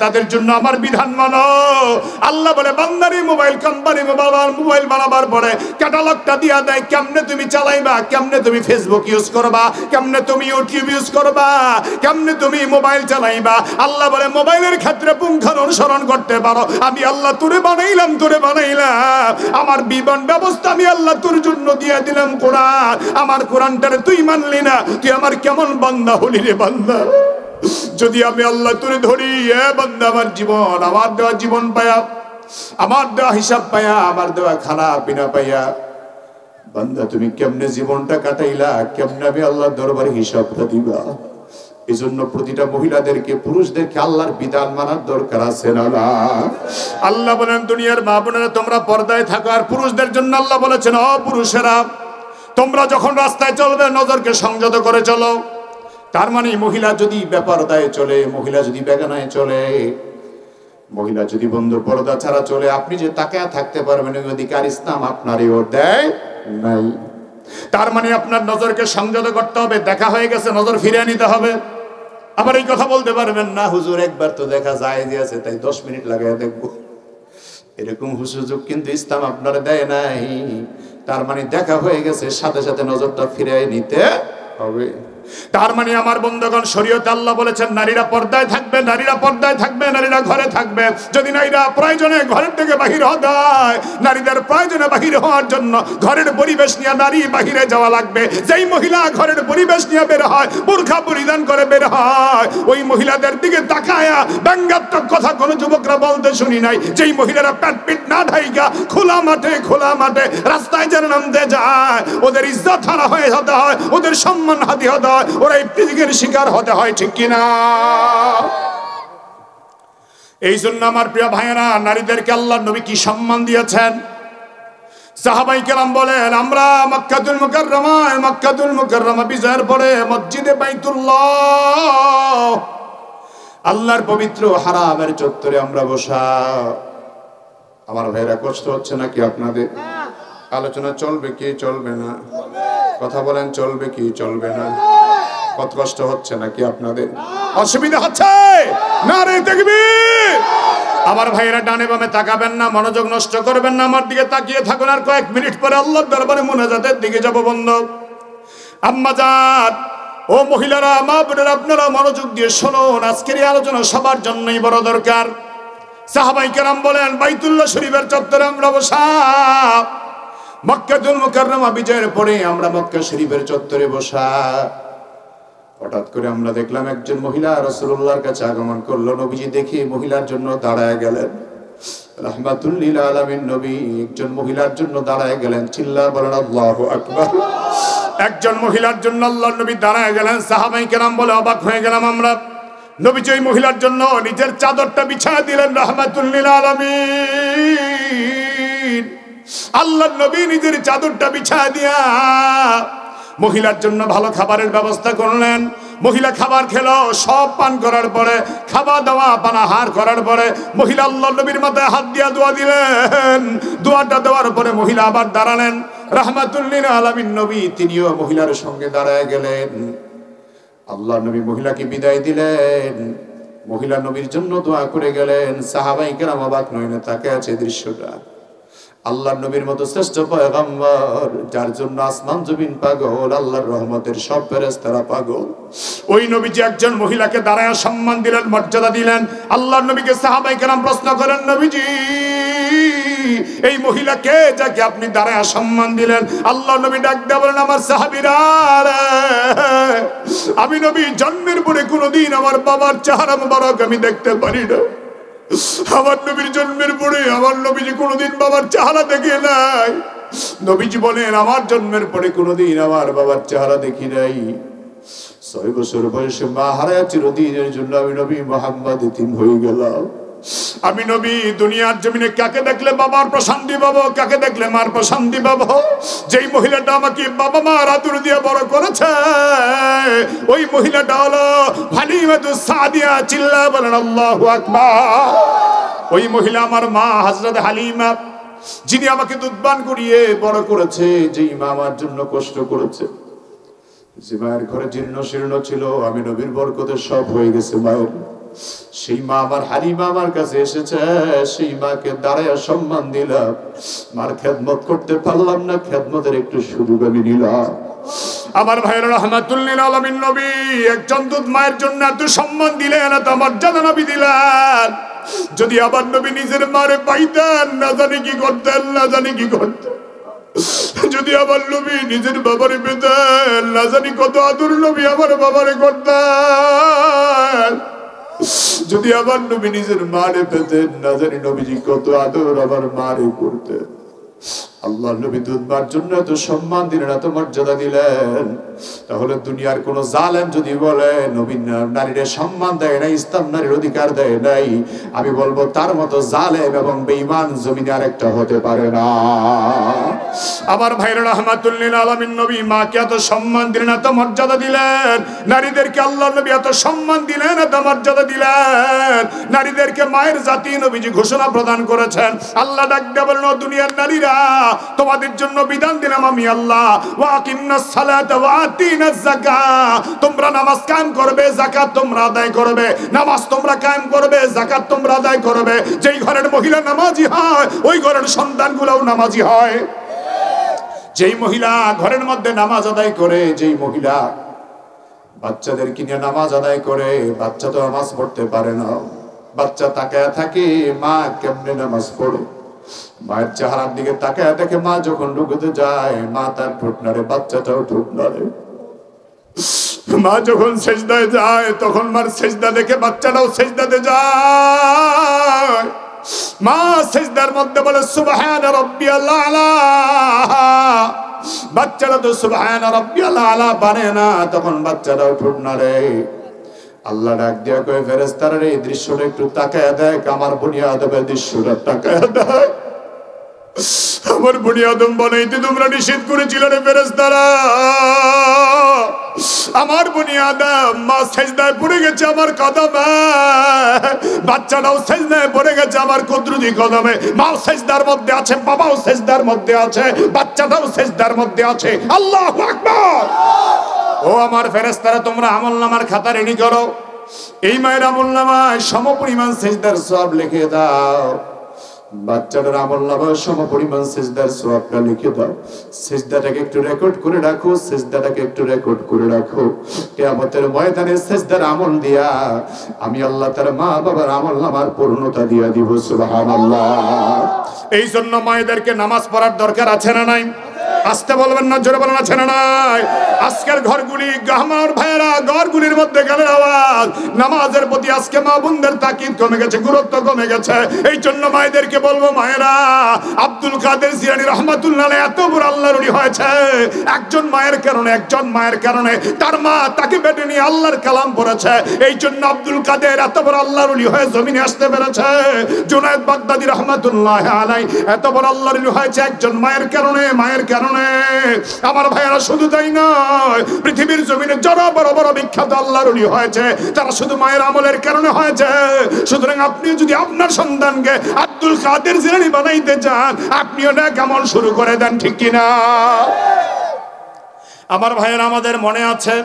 তাদের জন্য আমার বিধান মানো। আল্লাহ বলে বান্দারি মোবাইল কোম্পানি মোবাইল বানাবার পরে ক্যাটালগটা দিয়া দেয়, কেমনে তুমি চালাইবা, কেমনে তুমি ফেসবুক ইউজ করবা, কেমনে তুমি ইউটিউব ইউজ করবা, কেমনে তুমি মোবাইল চালাইবা। আল্লাহ বলে মোবাইলের ক্ষেত্রে পুঙ্খানুসরণ করতে পারো, আমি আল্লাহ তোরে বানাইলাম আমার বিমান ব্যবস্থা আমি আল্লাহ তোর জন্য দিয়ে দিলাম কোরআন। আমার কোরআনটারে তুই মানলি না, তুই আমার কেমন বান্দা হলি রে বান্দা। যদি আমি আল্লাহ তোরে ধরি, এ বান্দা আমার জীবন, আমার দেওয়া জীবন পায়া, আমার দেওয়া হিসাব পায়া, আমার দেওয়া খানা পিনা পাইয়া, বান্দা তুমি কেমনে জীবনটা কাটাইলা, কেমনে আমি আল্লাহর দরবারে হিসাবটা দিবা। এই জন্য প্রতিটা মহিলাদেরকে, পুরুষদেরকে আল্লাহর বিধান মানার দরকার আছে না? আল্লাহ বলেন দুনিয়ার মা বোনেরা তোমরা পর্দায় থাকো। আর পুরুষদের জন্য আল্লাহ বলেছেন, ও পুরুষেরা তোমরা যখন রাস্তায় চলবে নজরকে সংযত করে চলো। তার মানে মহিলা যদি বেপরদায় চলে, মহিলা যদি বেগানায় চলে, মহিলা যদি বন্ধ পর্দা ছাড়া চলে, আপনি যে তাকায়া থাকতে পারবেন ওই অধিকার ইসলাম আপনারও দেয় নাই। তার মানে আপনার নজরকে সংযত করতে হবে। দেখা হয়ে গেছে নজর ফিরিয়ে নিতে হবে। আবার এই কথা বলতে পারবেন না, হুজুর একবার তো দেখা যায় যে আছে তাই 10 মিনিট লাগায় দেখবো, এরকম সুযোগ কিন্তু ইসলাম আপনার দেয় নাই। তার মানে দেখা হয়ে গেছে সাথে সাথে নজরটা ফিরিয়ে নিতে হবে। তার মানে আমার বন্ধুগণ, শরীয়তে আল্লাহ বলেছেন নারীরা পর্দায় থাকবে, নারীরা পর্দায় থাকবে, নারীরা ঘরে থাকবে। যদি নারীরা প্রয়োজনে ঘরের থেকে বাহির হয়, নারীদের প্রয়োজনে বাহির হওয়ার জন্য ঘরের পরিবেশ নিয়ে নারী বাহিরে যাওয়া লাগবে। যেই মহিলা ঘরের পরিবেশ নিয়ে বের হয়, বোরখা পরিধান করে বের হয়, ওই মহিলাদের দিকে তাকায়া ব্যঙ্গাত্মক কথা কোনো যুবকরা বলতে শুনি নাই। যেই মহিলারা পেট পিট না ঢাইকা খোলা মাঠে রাস্তায় যেন নামতে যায়, ওদের ইজ্জত হারা হয়ে হতে হয়, ওদের সম্মান হাতি হতে হয়, ওরা ইফতিজিকের শিকার হতে হয়, ঠিক কিনা? এই জন্য আমার প্রিয় ভাইয়েরা, নারীদেরকে আল্লাহর নবী কি সম্মান দিয়েছেন। সাহাবায়ে কেরাম বলেন, আমরা মক্কাতুল মুকাররমা বিজয়ের পরে মসজিদে বাইতুল্লাহ, আল্লাহর পবিত্র হারামের চত্বরে আমরা বসা। আমার ভাইরা কষ্ট হচ্ছে নাকি আপনাদের? আলোচনা চলবে কি চলবে না? কথা বলেন, চলবে কি চলবে না? কত কষ্ট হচ্ছে নাকি আপনাদের? অসুবিধা হচ্ছে? নারে তাকবীর! আমার ভাইয়েরা ডানে বামে তাকাবেন না, মনোযোগ নষ্ট করবেন না, আমার দিকে তাকিয়ে থাকুন। আর কয়েক মিনিট পরে আল্লাহর দরবারে মুনাজাতের দিকে যাব বন্ধু। আম্মা জান, ও মহিলারা, মা বোনেরা, আপনারা মনোযোগ দিয়ে শুনুন। আজকের এই আলোচনা সবার জন্যই বড় দরকার। সাহাবায়ে কেরাম বলেন, বাইতুল্লাহ শরীফের চত্বরে আমরা বসা। মক্কাতুল মুকাররমা বিজয়ের পরে আমরা মক্কা শরীফের চত্বরে বসা। হঠাৎ করে আমরা দেখলাম একজন মহিলা রাসূলুল্লাহর কাছে আগমন করলো। নবীজি দেখে মহিলার জন্য দাঁড়ায় গেলেন। রাহমাতুল লিল আলামিন নবী একজন মহিলার জন্য দাঁড়ায় গেলেন। চিল্লা বলেন আল্লাহু আকবার। একজন মহিলার জন্য আল্লাহর নবী দাঁড়ায় গেলেন। সাহাবায়ে কেরাম বলে অবাক হয়ে গেলাম আমরা। নবীজি ওই মহিলার জন্য নিজের চাদরটা বিছায়া দিলেন। রাহমাতুল লিল আলামিন আল্লাহর নবী নিজের চাদরটা বিছায়া দিয়া মহিলার জন্য ভালো খাবারের ব্যবস্থা করলেন। মহিলা খাবার খেলো। সব পান করার পরে, খাওয়া দাওয়া পানাহার করার পরে মহিলা আল্লাহর নবীর মাথায় হাত দিয়া দোয়া দিলেন। দোয়াটা দেওয়ার পরে মহিলা আবার দাঁড়ালেন। রাহমাতুল লিল আলামিন নবী তিনিও মহিলার সঙ্গে দাঁড়ায় গেলেন। আল্লাহর নবী মহিলাকে বিদায় দিলেন। মহিলা নবীর জন্য দোয়া করে গেলেন। সাহাবায়ে কেরাম অবাক নয়নে তাকিয়ে আছে দৃশ্যটা। আল্লাহর নবীর মতো শ্রেষ্ঠ পয়গম্বর, যার জন্য আসমান জমিন পাগল, আল্লাহর রহমতের সব ফেরেশতারা পাগল, ওই নবীজি একজন মহিলাকে দাঁড়ায় সম্মান দিলেন, মর্যাদা দিলেন। আল্লাহর নবীকে সাহাবায়ে কেরাম প্রশ্ন করেন, নবীজি এই মহিলাকে যাকে আপনি দাঁড়ায় সম্মান দিলেন? আল্লাহর নবী ডাক দিয়ে বলেন, আমার সাহাবীরা, আমি নবী জন্মের পরে কোনোদিন আমার বাবার চেহারা মোবারক আমি দেখতে পারি না। আমার নবীর জন্মের পরে আমার নবীজি কোনোদিন বাবার চেহারা দেখে নাই। নবীজি বলেন, আমার জন্মের পরে কোনোদিন আমার বাবার চেহারা দেখি নাই। 6 বছর বয়সে মা হারায় চিরদিনের জন্য আমি নবী মুহাম্মদ এতিম হয়ে গেলাম। আমি নবী দুনিয়ার জমিনে কাকে দেখলে বাবার প্রশান্তি পাবো, কাকে দেখলে মার প্রশান্তি পাবো? যেই মহিলাটা আমাকে বাবা মা আদর দিয়ে বড় করেছে, ওই মহিলাটা হলো হালিমাতুস সাদিয়া। চিল্লা বলেন আল্লাহু আকবার। ওই মহিলা আমার মা হযরত হালিমা, যিনি আমাকে দুধপান করিয়ে বড় করেছে, যেই মা আমার জন্য কষ্ট করেছে, যে মায়ের ঘরে জীর্ণ শীর্ণ ছিল, আমি নবীর বরকতে সব হয়ে গেছে। মায়ের সেই মা আমার হালিমা আমার কাছে এসেছে, সেই মাকে দাঁড়ায় সম্মান দিলাম, মার খেদমত করতে পারলাম না, খেদমতের একটু সুযোগ আমি নিলাম। আমার ভাইয়ের রাহমাতুল লিল আলামিন নবী একজন দুধ মায়ের জন্য এত সম্মান দিলেন, এত মর্যাদা নবী দিলেন। যদি আবার নবী নিজের মারে পাইতেন না জানি কি করতেন, না জানি কি করতেন। যদি আবার নবী নিজের বাবারে পেতেন না জানি কত আদর নবী আমার বাবারে করতেন। যদি আবার নবী নিজের মারে পেতেন না জানি নবীজি কত আদর আমার মারে করতেন। আল্লাহ নবী দুধ মার জন্য এত সম্মান দিলেন, এত মর্যাদা দিলেন। তাহলে দুনিয়ার কোন জালেম যদি বলে নবী নারীর সম্মান দেয় নাই, ইসলাম নারীর অধিকার দেয় নাই, আমি বলবো তার মতো জালেম এবং বেঈমান জমিনে আরেকটা হতে পারে না। আমার ভাইরা রাহমাতুল লিল আলামিন নবী মাকে এত সম্মান দিলেন, এত মর্যাদা দিলেন। নারীদেরকে আল্লাহ নবী এত সম্মান দিলেন, এত মর্যাদা দিলেন। নারীদেরকে মায়ের জাতি নবীজি ঘোষণা প্রদান করেছেন। আল্লাহ ডাক দিয়ে বলেন, দুনিয়ার নারীরা তোমাদের জন্য বিধান দিলাম আমি আল্লাহ, ওয়া আকিমনাস সালাতা ওয়া আতিনাজ যাকাত, তোমরা নামাজ কায়েম করবে, যাকাত তোমরা আদায় করবে। নামাজ তোমরা কায়েম করবে, যাকাত তোমরা আদায় করবে। যেই ঘরের মহিলা নামাজি হয় ওই ঘরের সন্তানগুলোও নামাজি হয়। যেই মহিলা ঘরের মধ্যে নামাজ আদায় করে, যেই মহিলা বাচ্চাদের কিনে নামাজ আদায় করে, বাচ্চা তো নামাজ পড়তে পারে না, বাচ্চা তাকায় থাকে মা কেমনে নামাজ পড়ে। মায়ের চেহারার দিকে তাকায় দেখে মা যখন রুকুতে যায় মা তার ঠোঁট নাড়ে, বাচ্চাটাও ঠোঁট নাড়ে। মা যখন সেজদায় যায় তখন মার সেজদা দেখে বাচ্চাটাও সেজদাতে যায়। মা সেজদার মধ্যে বলে সুবহান রাব্বিয়াল আলা, বাচ্চাটা তো সুবহান রাব্বিয়াল আলা পারে না, তখন বাচ্চাটাও ঠোঁট নাড়ে। আল্লাহ ডাক দিয়া কয় ফেরেশতারা এই দৃশ্যটা একটু তাকায় দেখ, আমার বনি আদমের দৃশ্যটা তাকায় দেখ। আমার বনি আদম বানাইতে তোমরা নিষেধ করেছিলে রে ফেরেশতারা। আমার বনি আদম মা সেজদায় পড়ে গেছে আমার কদমে, বাচ্চাটাও সেজদায় পড়ে গেছে আমার কুদরতি কদমে। মাও সেজদার মধ্যে আছে, বাবাও সেজদার মধ্যে আছে, বাচ্চাটাও সেজদার মধ্যে আছে। আল্লাহু আকবার। ও আমার ফেরেশতারা, তোমরা আমলনামার খাতা রেডি করো। এই মায়ের আমলনামায় সমপরিমাণ সেজদার সওয়াব লিখে দাও। বাচ্চাটার আমলনামায় সমপরিমাণ সেজদার সওয়াবটা লিখে দাও। সেজদাটাকে একটু রেকর্ড করে রাখো, সেজদাটাকে একটু রেকর্ড করে রাখো। কিয়ামতের ময়দানে সেজদার আমল দিয়া আমি আল্লাহ তার মা বাবার আমলনামার পূর্ণতা দিয়া দিব। সুবহানাল্লাহ। এই জন্য মায়েদেরকে নামাজ পড়ার দরকার আছে না নাই? আসতে বলবেন না, জোরে বলেন আছে না নাই? আজকের ঘরগুলি আমার ভাইয়েরা, ঘরগুলির মধ্যে গানের আওয়াজ, নামাজের প্রতি আজকে মা বোনদের তাকিদ কমে গেছে, গুরুত্ব কমে গেছে। এই জন্য মায়েদেরকে বলবো, মায়েরা আব্দুল কাদের জিলানী রাহমাতুল্লাহ আলাইহি এত বড় আল্লাহর ওলি হয়েছে একজন মায়ের কারণে, একজন মায়ের কারণে। তার মা তাকে বেটে নিয়ে আল্লাহর কালাম পড়েছে। এই জন্য আব্দুল কাদের এত বড় আল্লাহর ওলি হয়ে জমিনে আসতে পেরেছে। জুনায়েদ বাগদাদী রাহমাতুল্লাহ আলাইহি এত বড় আল্লাহর ওলি হয়েছে একজন মায়ের কারণে, মায়ের কারণে। আমার ভাইয়েরা শুধু তাই নয়, পৃথিবীর জমিনে যারা বড় বড় বিখ্যাত আল্লাহর ওলি হয়েছে তারা শুধু মায়ের আমলের কারণে হয়েছে। সুতরাং আপনি যদি আপনার সন্তানকে আব্দুল কাদের জিলানী বানাইতে চান, আপনিও নেক আমল শুরু করে দেন, ঠিক কিনা? আমার ভাইয়েরা, আমাদের মনে আছে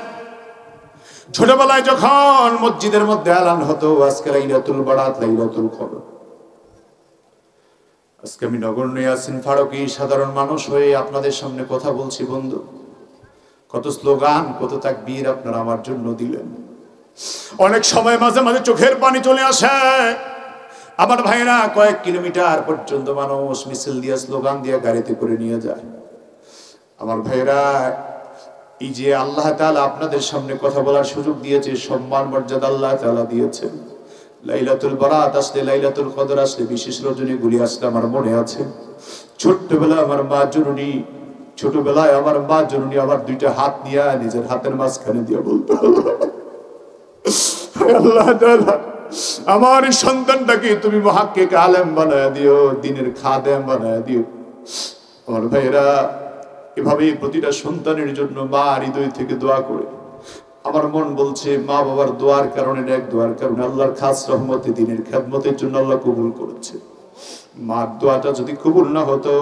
ছোটবেলায় যখন মসজিদের মধ্যে এলান হতো আজকে লাইলাতুল বারাত, লাইলাতুল কদর। আজকে আমি নগণ্য ইয়াসিন ফারুকী সাধারণ মানুষ হয়ে আপনাদের সামনে কথা বলছি। বন্ধু, কত স্লোগান, কত তাকবীর আপনারা আমার জন্য দিলেন। অনেক সময় মাঝে মাঝে চোখের পানি চলে আসে। আমার ভাইরা কয়েক কিলোমিটার পর্যন্ত মানুষ মিছিল দিয়ে স্লোগান দিয়ে গাড়িতে করে নিয়ে যায়। আমার ভাইরা, এই যে আল্লাহ তাআলা আপনাদের সামনে কথা বলার সুযোগ দিয়েছে, সম্মান মর্যাদা আল্লাহ তাআলা দিয়েছে। লাইলাতুল বারাত আসলে, লাইলাতুল কদর আসলে, বিশেষ রজনীগুলি আসলে আমার মনে আছে ছোট্টবেলায় আমার মা জননী, ছোটবেলায় আমার মা জননী আমার দুইটা হাত নিয়ে নিজের হাতের মাঝখানে দিয়ে বলতো, আল্লাহ তাআলা আমার সন্তানটাকে তুমি মুহাক্কিক আলেম বানায় দিও, দ্বীনের খাদেম বানায় দিও। আমার ভাইরা, এভাবেই প্রতিটা সন্তানের জন্য মা হৃদয় থেকে দোয়া করে। আমার মন বলছে মা বাবার দোয়ার কারণে, এক দোয়ার কারণে আল্লাহর খাস রহমতে দ্বীনের খেদমতের জন্য আল্লাহ কবুল করেছে। মার দোয়াটা যদি কবুল না হতো,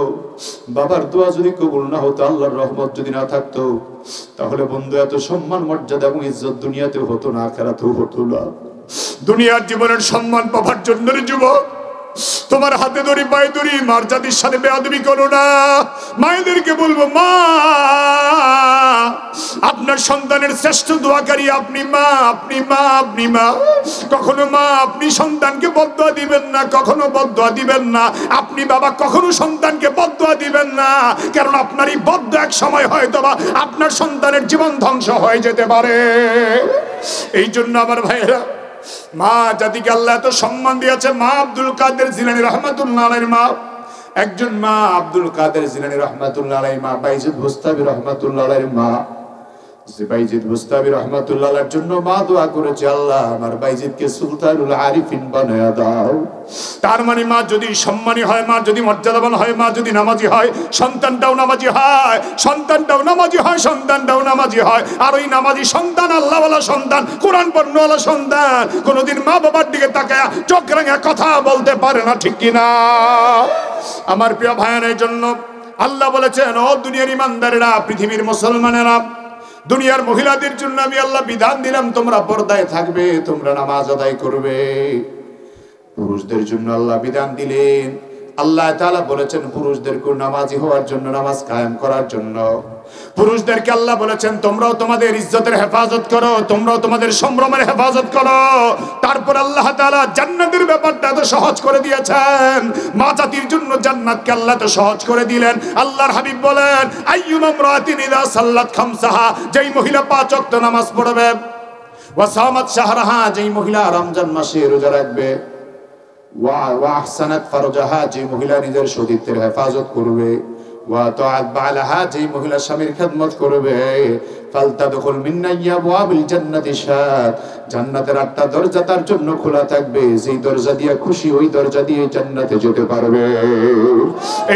বাবার দোয়া যদি কবুল না হতো, আল্লাহর রহমত যদি না থাকতো, তাহলে বন্ধু এত সম্মান মর্যাদা এবং ইজ্জত দুনিয়াতেও হতো না, আখিরাতেও হতো না। দুনিয়ার জীবনের সম্মান পাবার জন্য রে যুবক, তোমার হাতে ধরি পায়ে ধরি মার জাতির সাথে বেয়াদবি করো না। মায়েদেরকে বলবো, মা আপনার সন্তানের শ্রেষ্ঠ দোয়াকারী আপনি মা, আপনি মা, আপনি মা। কখনো মা আপনি সন্তানকে বদদোয়া দিবেন না, কখনো বদদোয়া দিবেন না। আপনি বাবা কখনো সন্তানকে বদদোয়া দিবেন না, কারণ আপনার এই বদদোয়া এক সময় হয়তো বা আপনার সন্তানের জীবন ধ্বংস হয়ে যেতে পারে। এই জন্য আমার ভাইয়েরা, মা জাতিকে আল্লাহ এত সম্মান দিয়েছে। মা আব্দুল কাদের জিলানী রহমাতুল্লাহ আলাইহির মা, একজন মা আব্দুল কাদের জিলানী রহমাতুল্লাহ আলাইহির মা বাইজিদ বুস্তামি রহমাতুল্লাহ আলাইহির মা। বাইজিদ বুস্তামি রহমাতুল্লাহ আলাইহির জন্য মা দোয়া করেছে, আল্লাহ আমার বাইজিদকে সুলতানুল আরিফিন বানায়া দাও। তার মানে মা যদি সম্মানী হয়, মা যদি মর্যাদাবান হয়, মা যদি নামাজি হয়, সন্তানটাও নামাজি হয়, সন্তানটাও নামাজি হয়, সন্তানটাও নামাজি হয়। আর ওই নামাজি সন্তান, আল্লাহওয়ালা সন্তান, কোরআন পড়নেওয়ালা সন্তান কোনোদিন মা বাবার দিকে তাকায়া চোখ রাঙা কথা বলতে পারে না, ঠিক কিনা? আমার প্রিয় ভাইয়ের জন্য আল্লাহ বলেছেন, ও দুনিয়ার ইমানদারেরা, পৃথিবীর মুসলমানেরা, দুনিয়ার মহিলাদের জন্য আমি আল্লাহ বিধান দিলাম, তোমরা পর্দায় থাকবে, তোমরা নামাজ আদায় করবে। পুরুষদের জন্য আল্লাহ বিধান দিলেন, আল্লাহ তাআলা বলেছেন পুরুষদেরকে নামাজি হওয়ার জন্য, নামাজ কায়েম করার জন্য। পুরুষদেরকে আল্লাহ বলেছেন তোমরাও তোমাদের ইজ্জতের হেফাজত করো, তোমরাও তোমাদের সম্ভ্রমের হেফাজত করো। তারপর আল্লাহ তাআলা জান্নাতের ব্যাপারটা এত সহজ করে দিয়েছেন, মা জাতির জন্য জান্নাতকে আল্লাহ তো সহজ করে দিলেন। আল্লাহর হাবিব বলেন, আইয়ুমা ইমরাতিন ইযা সাল্লাত খামসাহা, যেই মহিলা 5 ওয়াক্ত নামাজ পড়বে, ওয়া সামাত শাহরাহা, যেই মহিলা রমজান মাসে রোজা রাখবে, ওয়া আহসানাত ফারজাহা, যেই মহিলা নিজের সতীত্বের হেফাজত করবে, ওয়া তাআত বালাহা, যেই মহিলা স্বামীর খেদমত করবে, ফালতাদখুল মিন আবওয়াবিল জান্নাতি শাত, জান্নাতের 8টা দরজা তার জন্য খোলা থাকবে, যেই দরজা দিয়ে খুশি ওই দরজা দিয়ে জান্নাতে যেতে পারবে।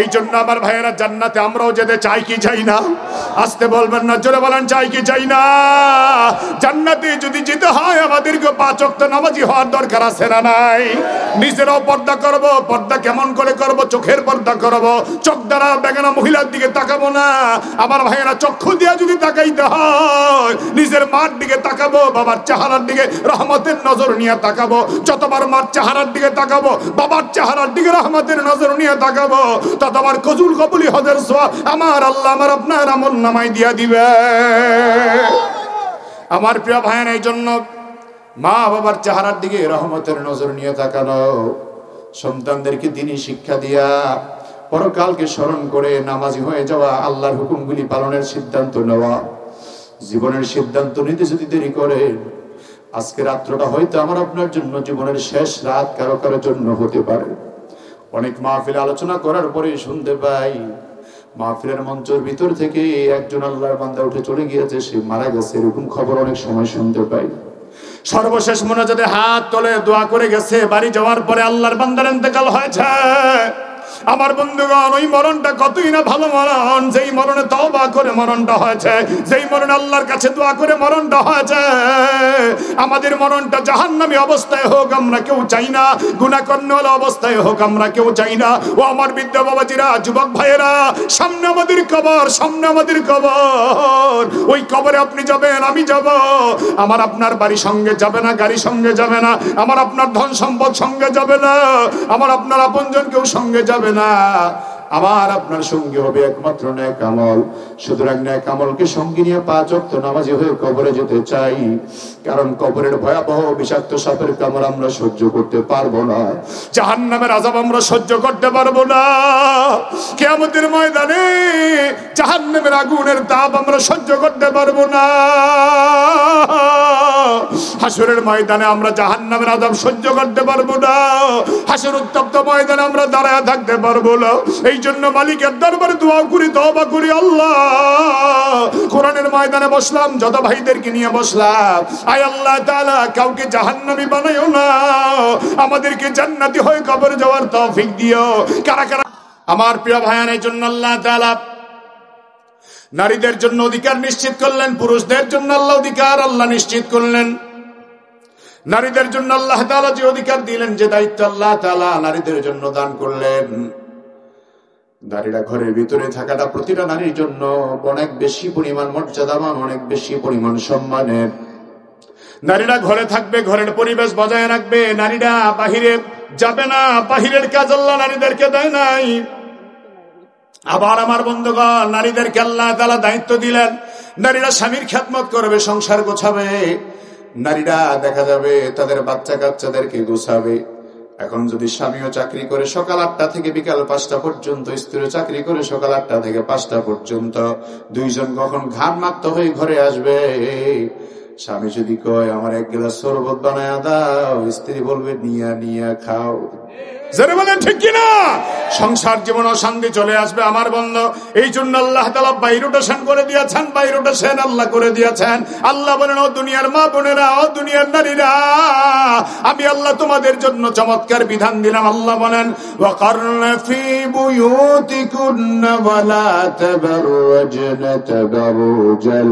এই জন্য আমার ভাইয়েরা, জান্নাতে আমরাও যেতে চাই কি চাই না? আসতে বলবেন না, জোরে বলেন, চাই কি চাই না? জান্নাতে যদি যেতে হয় আমাদেরকে 5 ওয়াক্ত নামাজি হওয়ার দরকার আছে না নাই? নিজেরাও পর্দা করব। পর্দা কেমন করে করব? চোখের পর্দা করব। চোখ দ্বারা বেগানা মহিলার দিকে তাকাবো না। আমার ভাইয়েরা, চক্ষু দিয়ে যদি তাকাইতে হয়, নিজের মার দিকে তাকাবো, বাবার চেহারার দিকে রহমতের নজর নিয়ে তাকাবো। যতবার মার চেহারার দিকে তাকাবো, বাবার চেহারার দিকে রহমতের নজর নিয়ে তাকাবো, ততবার কজুল কবুলি হজের সওয়াব আমার আল্লাহ আমার আপনার আমল নামায় দিয়া দিবে। আমার প্রিয় ভাইয়েরা, এই জন্য মা বাবার চেহারার দিকে রহমতের নজর নিয়ে তাকানো, সন্তানদেরকে দ্বীনি শিক্ষা দিয়া পরকালকে স্মরণ করে নামাজি হয়ে যাওয়া, আল্লাহর হুকুমগুলি পালনের সিদ্ধান্ত নেওয়া। জীবনের সিদ্ধান্ত নিতে যদি দেরি করেন, আজকে রাত্রটা হয়তো আমার আপনার জন্য জীবনের শেষ রাত কারো কারোর জন্য হতে পারে। অনেক মাহফিলে আলোচনা করার পরে শুনতে পাই, মাহফিলের মঞ্চের ভিতর থেকে একজন আল্লাহর বান্দা উঠে চলে গিয়েছে, সে মারা গেছে, এরকম খবর অনেক সময় শুনতে পাই। সর্বশেষ মোনাজাতে হাত তোলে দোয়া করে গেছে, বাড়ি যাওয়ার পরে আল্লাহর বান্দার ইন্তেকাল হয়েছে। আমার বন্ধুগণ, ওই মরণটা কতই না ভালো মরণ, যেই মরণে তওবা করে মরণটা হয়েছে, যেই মরণে আল্লাহর কাছে দোয়া করে মরণটা হয়েছে। আমাদের মরণটা জাহান্নামী অবস্থায় হোক আমরা কেউ চাই না, গুনাহ করনেওয়ালা অবস্থায় হোক আমরা কেউ চাই না। ও আমার বৃদ্ধ বাবাজিরা, যুবক ভাইয়েরা, সামনে আমাদের কবর, সামনে আমাদের কবর। ওই কবরে আপনি যাবেন, আমি যাব। আমার আপনার বাড়ি সঙ্গে যাবে না, গাড়ি সঙ্গে যাবে না, আমার আপনার ধন সম্পদ সঙ্গে যাবে না, আমার আপনার আপনজন কেউ সঙ্গে যাবে না। আমার আপনার সঙ্গী হবে একমাত্র নেক আমল। সুতরাং নেক আমলকে সঙ্গী নিয়ে 5 ওয়াক্ত নামাজি হয়ে কবরে যেতে চাই, কারণ কবরের ভয়াবহ বিষাক্ত সাপের কামড় আমরা সহ্য করতে পারবো না, জাহান্নামের আযাব আমরা সহ্য করতে পারবো না, কিয়ামতের ময়দানে জাহান্নামের আগুনের তাপ আমরা সহ্য করতে পারবো না, হাসরের ময়দানে আমরা জাহান্নামের আযাব সহ্য করতে পারবো না, হাসর উত্তপ্ত ময়দানে আমরা দাঁড়ায় থাকতে পারবো না। এই জন্য মালিকের দরবারে দোয়া করি, তওবা করি, আল্লাহ কোরআনের ময়দানে বসলাম, যত ভাইদেরকে নিয়ে বসলাম, আয় আল্লাহ তাআলা কাউকে জাহান্নামী বানাইও না, আমাদেরকে জান্নাতি হয়ে কবরে যাওয়ার তৌফিক দিও। কারা কারা আমার প্রিয় ভাইয়ান, এই জন্য আল্লাহ তাআলা নারীদের জন্য অধিকার নিশ্চিত করলেন, পুরুষদের জন্য আল্লাহ অধিকার আল্লাহ নিশ্চিত করলেন। নারীদের জন্য আল্লাহ তাআলা যে অধিকার দিলেন, যে দায়িত্ব আল্লাহ তাআলা নারীদের জন্য দান করলেন, নারীরা ঘরের ভিতরে থাকাটা প্রতিটা নারীর জন্য অনেক বেশি পরিমাণ মর্যাদাবান, অনেক বেশি পরিমাণ সম্মানের। নারীরা ঘরে থাকবে, ঘরের পরিবেশ বজায় রাখবে, নারীরা বাহিরে যাবে না, বাহিরের কাজ আল্লাহ নারীদেরকে দেয় নাই। আবার আমার বন্ধুগণ, নারীদেরকে আল্লাহ তাআলা দায়িত্ব দিলেন, নারীরা স্বামীর খেদমত করবে, সংসার গোছাবে, নারীরা দেখা যাবে তাদের বাচ্চা কাচ্চাদেরকে গোছাবে। এখন যদি স্বামীও চাকরি করে সকাল 8টা থেকে বিকাল 5টা পর্যন্ত, স্ত্রীও চাকরি করে সকাল 8টা থেকে 5টা পর্যন্ত, দুইজন কখন ঘামমাক্ত হয়ে ঘরে আসবে? স্বামী যদি কয় আমার এক গ্লাস শরবত বানায় দাও, স্ত্রী বলবে নিয়া নিয়া খাও। যারা বলেন ঠিক কিনা? সংসার জীবন অশান্তি চলে আসবে আমার বন্ধু। এই জন্য আল্লাহ তাআলা বাই রোটেশন করে দিয়েছেন, বাই রোটেশন আল্লাহ করে দিয়েছেন। আল্লাহ বলেন, ও দুনিয়ার মা বোনেরা, ও দুনিয়ার নারীরা, আমি আল্লাহ তোমাদের জন্য চমৎকার বিধান দিলাম। আল্লাহ বলেন, ওয়াকারনা ফি বুয়ুতিকুন্না ওয়ালা তাবাররাজনা তাবারুজাল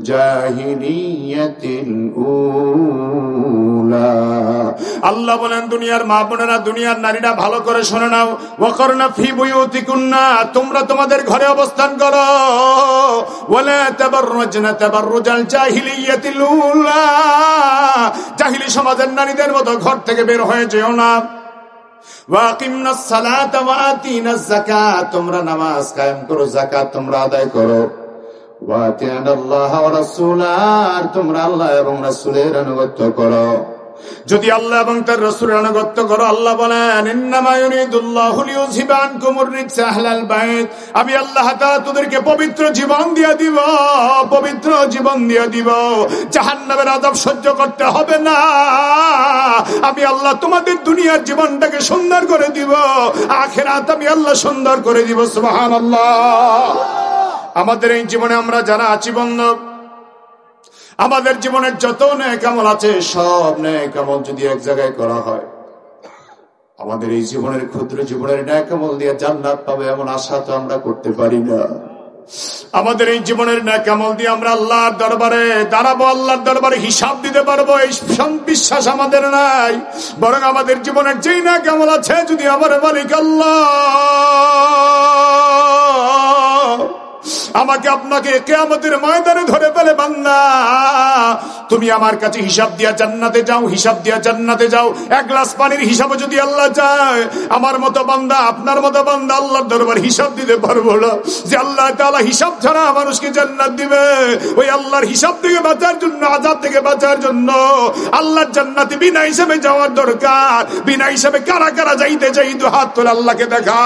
জাহিলিয়াতিল উলা। আল্লাহ বলেন, দুনিয়ার মা বোনেরা, দুনিয়ার নারীরা ভালো করে শুনে নাও। ওয়াকারনা ফি বুয়ুতিকুন্না, তোমরা তোমাদের ঘরে অবস্থান করো। ওয়ালা তাবাররাজনা তাবাররুজাল জাহিলিয়াতিল উলা, জাহিলি সমাজের নারীদের মতো ঘর থেকে বের হয়ে যেও না। ওয়াকিমনাস সালাতা ওয়া আতিনাজ যাকাত, তোমরা নামাজ কায়েম করো, যাকাত তোমরা আদায় করো। ওয়াতিআনাল্লাহ ওয়া রাসূলাহ, তোমরা আল্লাহ এবং রাসূলের আনুগত্য করো। যদি আল্লাহ এবং তার রাসূলের আনুগত্য করো, আল্লাহ বলেন, ইন্নামা ইউরিদুল্লাহু লিইউযহিবা আনকুমুর রিজসা আহলাল বাইত, আমি আল্লাহ তাআলা তোদেরকে পবিত্র জীবন দিয়ে দিব, পবিত্র জীবন দিয়ে দিব। জাহান্নামের আযাব সহ্য করতে হবে না। আমি আল্লাহ তোমাদের দুনিয়ার জীবনটাকে সুন্দর করে দিব, আখিরাত আমি আল্লাহ সুন্দর করে দিব। সুবহানাল্লাহ। আমাদের এই জীবনে আমরা যারা আছি বন্ধু, আমাদের জীবনের যত নেক আমল আছে, সব নেক আমল যদি এক জায়গায় করা হয়, আমাদের এই জীবনের ক্ষুদ্র জীবনের নেক আমল দিয়ে জান্নাত পাবে এমন আশা তো আমরা করতে পারি না। আমাদের এই জীবনের নেক আমল দিয়ে আমরা আল্লাহর দরবারে দাঁড়াবো, আল্লাহর দরবারে হিসাব দিতে পারবো, এই বিশ্বাস আমাদের নাই। বরং আমাদের জীবনের যেই নেক আমল আছে, যদি আমার মালিক আল্লাহ আমাকে আপনাকে কিয়ামতের ময়দানে ধরে ফেলে, বান্দা তুমি আমার কাছে হিসাব দিয়া জান্নাতে যাও, হিসাব দিয়া জান্নাতে যাও, এক গ্লাস পানির হিসাবে যদি আল্লাহ চায়, আমার মতো বান্দা, আপনার মতো বান্দা আল্লাহর দরবার হিসাব দিতে পারবো না। যে আল্লাহ তাআলা হিসাব ছাড়া মানুষকে জান্নাত দিবে, ওই আল্লাহর হিসাব থেকে বাঁচার জন্য, আযাব থেকে বাঁচার জন্য আল্লাহর জান্নাতে বিনা হিসাবে যাওয়ার দরকার। বিনা হিসাবে কারা কারা যাইতে চাই, তো হাত তোলে আল্লাহকে দেখা।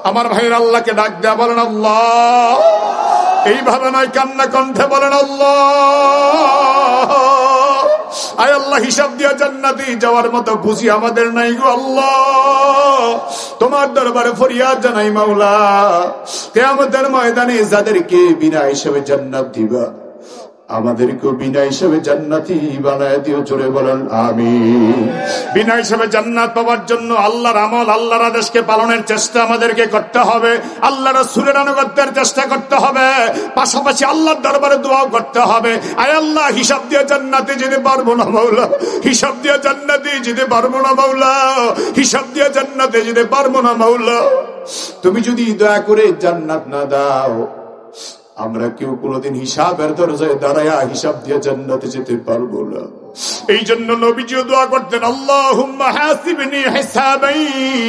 আমার ভাইয়ের আল্লাহকে ডাক দেয়া, বলেন আল্লাহ। এইভাবে নয়, কান্না কণ্ঠে বলেন আল্লাহ। আয় আল্লাহ, হিসাব দিয়া জান্নাতে যাওয়ার মতো বুঝি আমাদের নাই গো আল্লাহ। তোমার দরবারে ফরিয়াদ জানাই মাওলা, কিয়ামতের ময়দানে যাদেরকে বিনা হিসাবে জান্নাত দিবা, আমাদেরকেও বিনা হিসাবে জান্নাতি বানায় দিও। জোরে বলেন আমিন। বিনা হিসাবে জান্নাত পাওয়ার জন্য আল্লাহর আমল, আল্লাহর আদেশকে পালনের চেষ্টা আমাদেরকে করতে হবে, আল্লাহর রাসূলের আনুগত্যের চেষ্টা করতে হবে, পাশাপাশি আল্লাহর দরবারে দোয়াও করতে হবে। আয় আল্লাহ, হিসাব দিয়ে জান্নাতে যেতে পারবো না মাওলা, হিসাব দিয়ে জান্নাতে যেতে পারবো না মাওলা, হিসাব দিয়ে জান্নাতে যেতে পারবো না মাওলা। তুমি যদি দয়া করে জান্নাত না দাও, আমরা কেউ কোনদিন হিসাবের দরজায় দাঁড়ায়া হিসাব দিয়ে জান্নাতে যেতে পারবো না। এই জন্য নবীজিও দোয়া করতেন, আল্লাহুম্মা হাসিবনি হিসাবান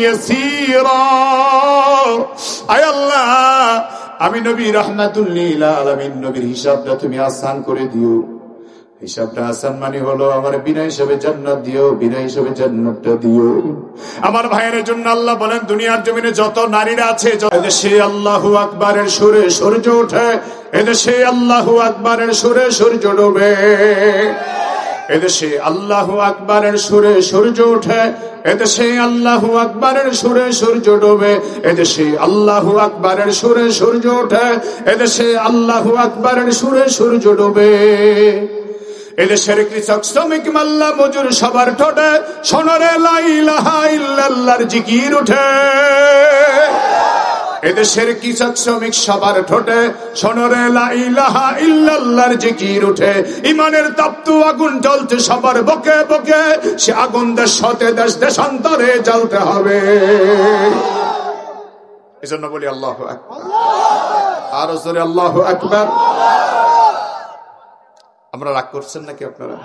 ইয়াসীরা। আয় আল্লাহ, আমি নবী রাহমাতুল লিল আলামিন, নবীর হিসাবটা তুমি আসান করে দিও। হিসাবটা আসান মানে হলো আমার বিনা হিসাবে জান্নাত দিও, বিনা হিসাবে জান্নাতটা দিও। আমার ভাইয়ের জন্য আল্লাহ বলেন, দুনিয়ার জমিনে যত নারীরা আছে, এদেশে আল্লাহু আকবারের সুরে সূর্য ওঠে, এদেশে আল্লাহু আকবারের সুরে সূর্য ডোবে, এদেশে আল্লাহু আকবারের সুরে সূর্য ওঠে, এদেশে আল্লাহু আকবারের সুরে সূর্য ডোবে, এদেশে আল্লাহু আকবারের সুরে সূর্য ওঠে, এদেশে আল্লাহু আকবারের সুরে সূর্য ডোবে। এদেশের কৃষক, শ্রমিক, মাল্লা, মজুর সবার ঠোঁটে সোনারে লা ইলাহা ইল্লাল্লাহর জিকির ওঠে। এদেশের কৃষক, শ্রমিক সবার ঠোঁটে সোনারে লা ইলাহা ইল্লাল্লাহর জিকির ওঠে। ইমানের তাপ্ত আগুন জ্বলছে সবার বুকে বুকে, সে আগুন দেশ হতে দেশ দেশান্তরে জ্বলতে হবে। এজন্য বলি আল্লাহু আকবার, আর জোরে আল্লাহু আকবার। আমরা রাগ করছেন নাকি আপনারা?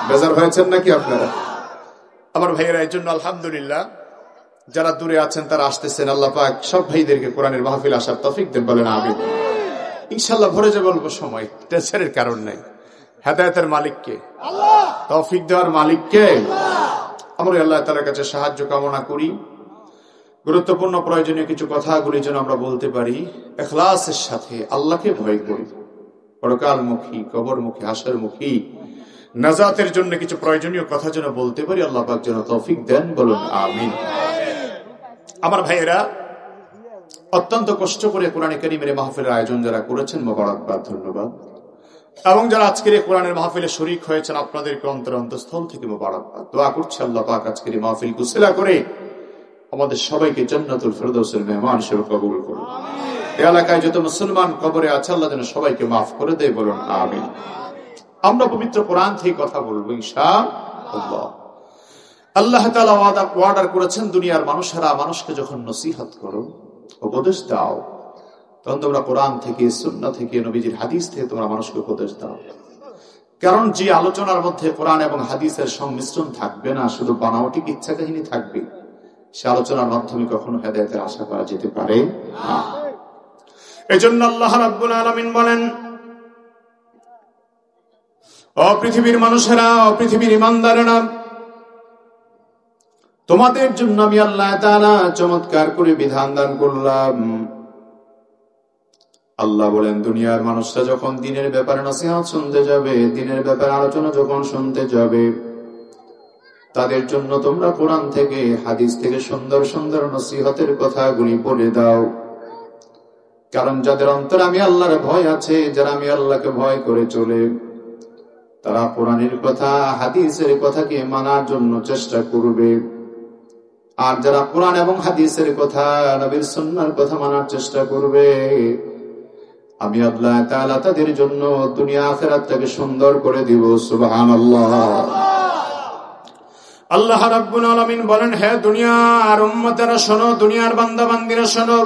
বেজার হয়েছেন নাকি আপনারা? আমার ভাইয়েরা, এই জন্য আলহামদুলিল্লাহ যারা দূরে আছেন তারা আসতেছেন। আল্লাহ পাক সব ভাইদেরকে কোরআনের মাহফিল আসার তৌফিক দেন, বলেন আমিন। ইনশাআল্লাহ ভরে যাবে অল্প সময়, টেনশনের কারণ নাই। হেদায়েতের মালিক কে? আল্লাহ। তৌফিক দেওয়ার মালিক কে? আমরা আল্লাহ তাআলার কাছে সাহায্য কামনা করি। গুরুত্বপূর্ণ প্রয়োজনীয় কিছু কথাগুলি যেন আমরা বলতে পারি ইখলাসের সাথে, আল্লাহকে ভয় করি, পরকালমুখী, কবরমুখী, হাসরমুখী নাজাতের জন্য কিছু প্রয়োজনীয় কথা যেন বলতে পারি। আল্লাহ পাক যেন তৌফিক দেন, বলুন আমিন। আমার ভাইয়েরা, অত্যন্ত কষ্ট করে কোরআনে কারীমের মাহফিলের আয়োজন যারা করেছেন, মোবারকবাদ, ধন্যবাদ। এবং যারা আজকের কোরআনের মাহফিলে শরীক হয়েছেন, আপনাদেরকে অন্তরস্থল থেকে মোবারকবাদ। দোয়া করছি আল্লাহ পাক আজকের মাহফিল কুশলা করে আমাদের সবাইকে জান্নাতুল ফেরদৌসের মেহমান হিসেবে কবুল করুন। এই এলাকায় যত মুসলমান কবরে আছে, আল্লাহ যেন সবাইকে মাফ করে দেয়, বলুন আমিন। আমরা পবিত্র কোরআন থেকে কথা বলবো ইনশাআল্লাহ। আল্লাহ তাআলা ওয়াদা করেছেন, দুনিয়ার মানুষেরা মানুষকে যখন নসিহত করো, উপদেশ দাও, তখন তোমরা কোরআন থেকে, সুন্নাহ থেকে, নবীজির হাদিস থেকে তোমরা মানুষকে উপদেশ দাও। কারণ যে আলোচনার মধ্যে কোরআন এবং হাদিসের সংমিশ্রণ থাকবে না, শুধু বানাওয়াটি ইচ্ছা কাহিনী থাকবে, সে আলোচনার মাধ্যমে কখনো হেদায়েতের আশা করা যেতে পারে না। এজন্য আল্লাহ রাব্বুল আলামিন বলেন, ও পৃথিবীর মানুষেরা, ও পৃথিবীর ঈমানদারেরা, তোমাদের জন্য আমি আল্লাহ তাআলা চমৎকার করে বিধান দান করলাম। আল্লাহ বলেন, দুনিয়ার মানুষরা যখন দ্বীনের ব্যাপারে নসিহত শুনতে যাবে, দ্বীনের ব্যাপারে আলোচনা যখন শুনতে যাবে, তাদের জন্য তোমরা কোরআন থেকে, হাদিস থেকে সুন্দর সুন্দর নসিহতের কথাগুলি বলে দাও। কারণ যাদের অন্তরে আমি আল্লাহর ভয় আছে, যারা আমি আল্লাহকে ভয় করে চলে, তারা কোরআনের কথা, হাদিসের কথাকে মানার জন্য চেষ্টা করবে। আর যারা কোরআন এবং হাদিসের কথা, নবীর সুন্নাহর কথা মানার চেষ্টা করবে, আমি আল্লাহ তাআলা তাদের জন্য দুনিয়া আখিরাতটাকে সুন্দর করে দিব। সুবহানাল্লাহ। আল্লাহ রাব্বুল আলামিন বলেন, হে দুনিয়ার উম্মতেরা শোনো, দুনিয়ার বান্দা বান্দীরা শোনো,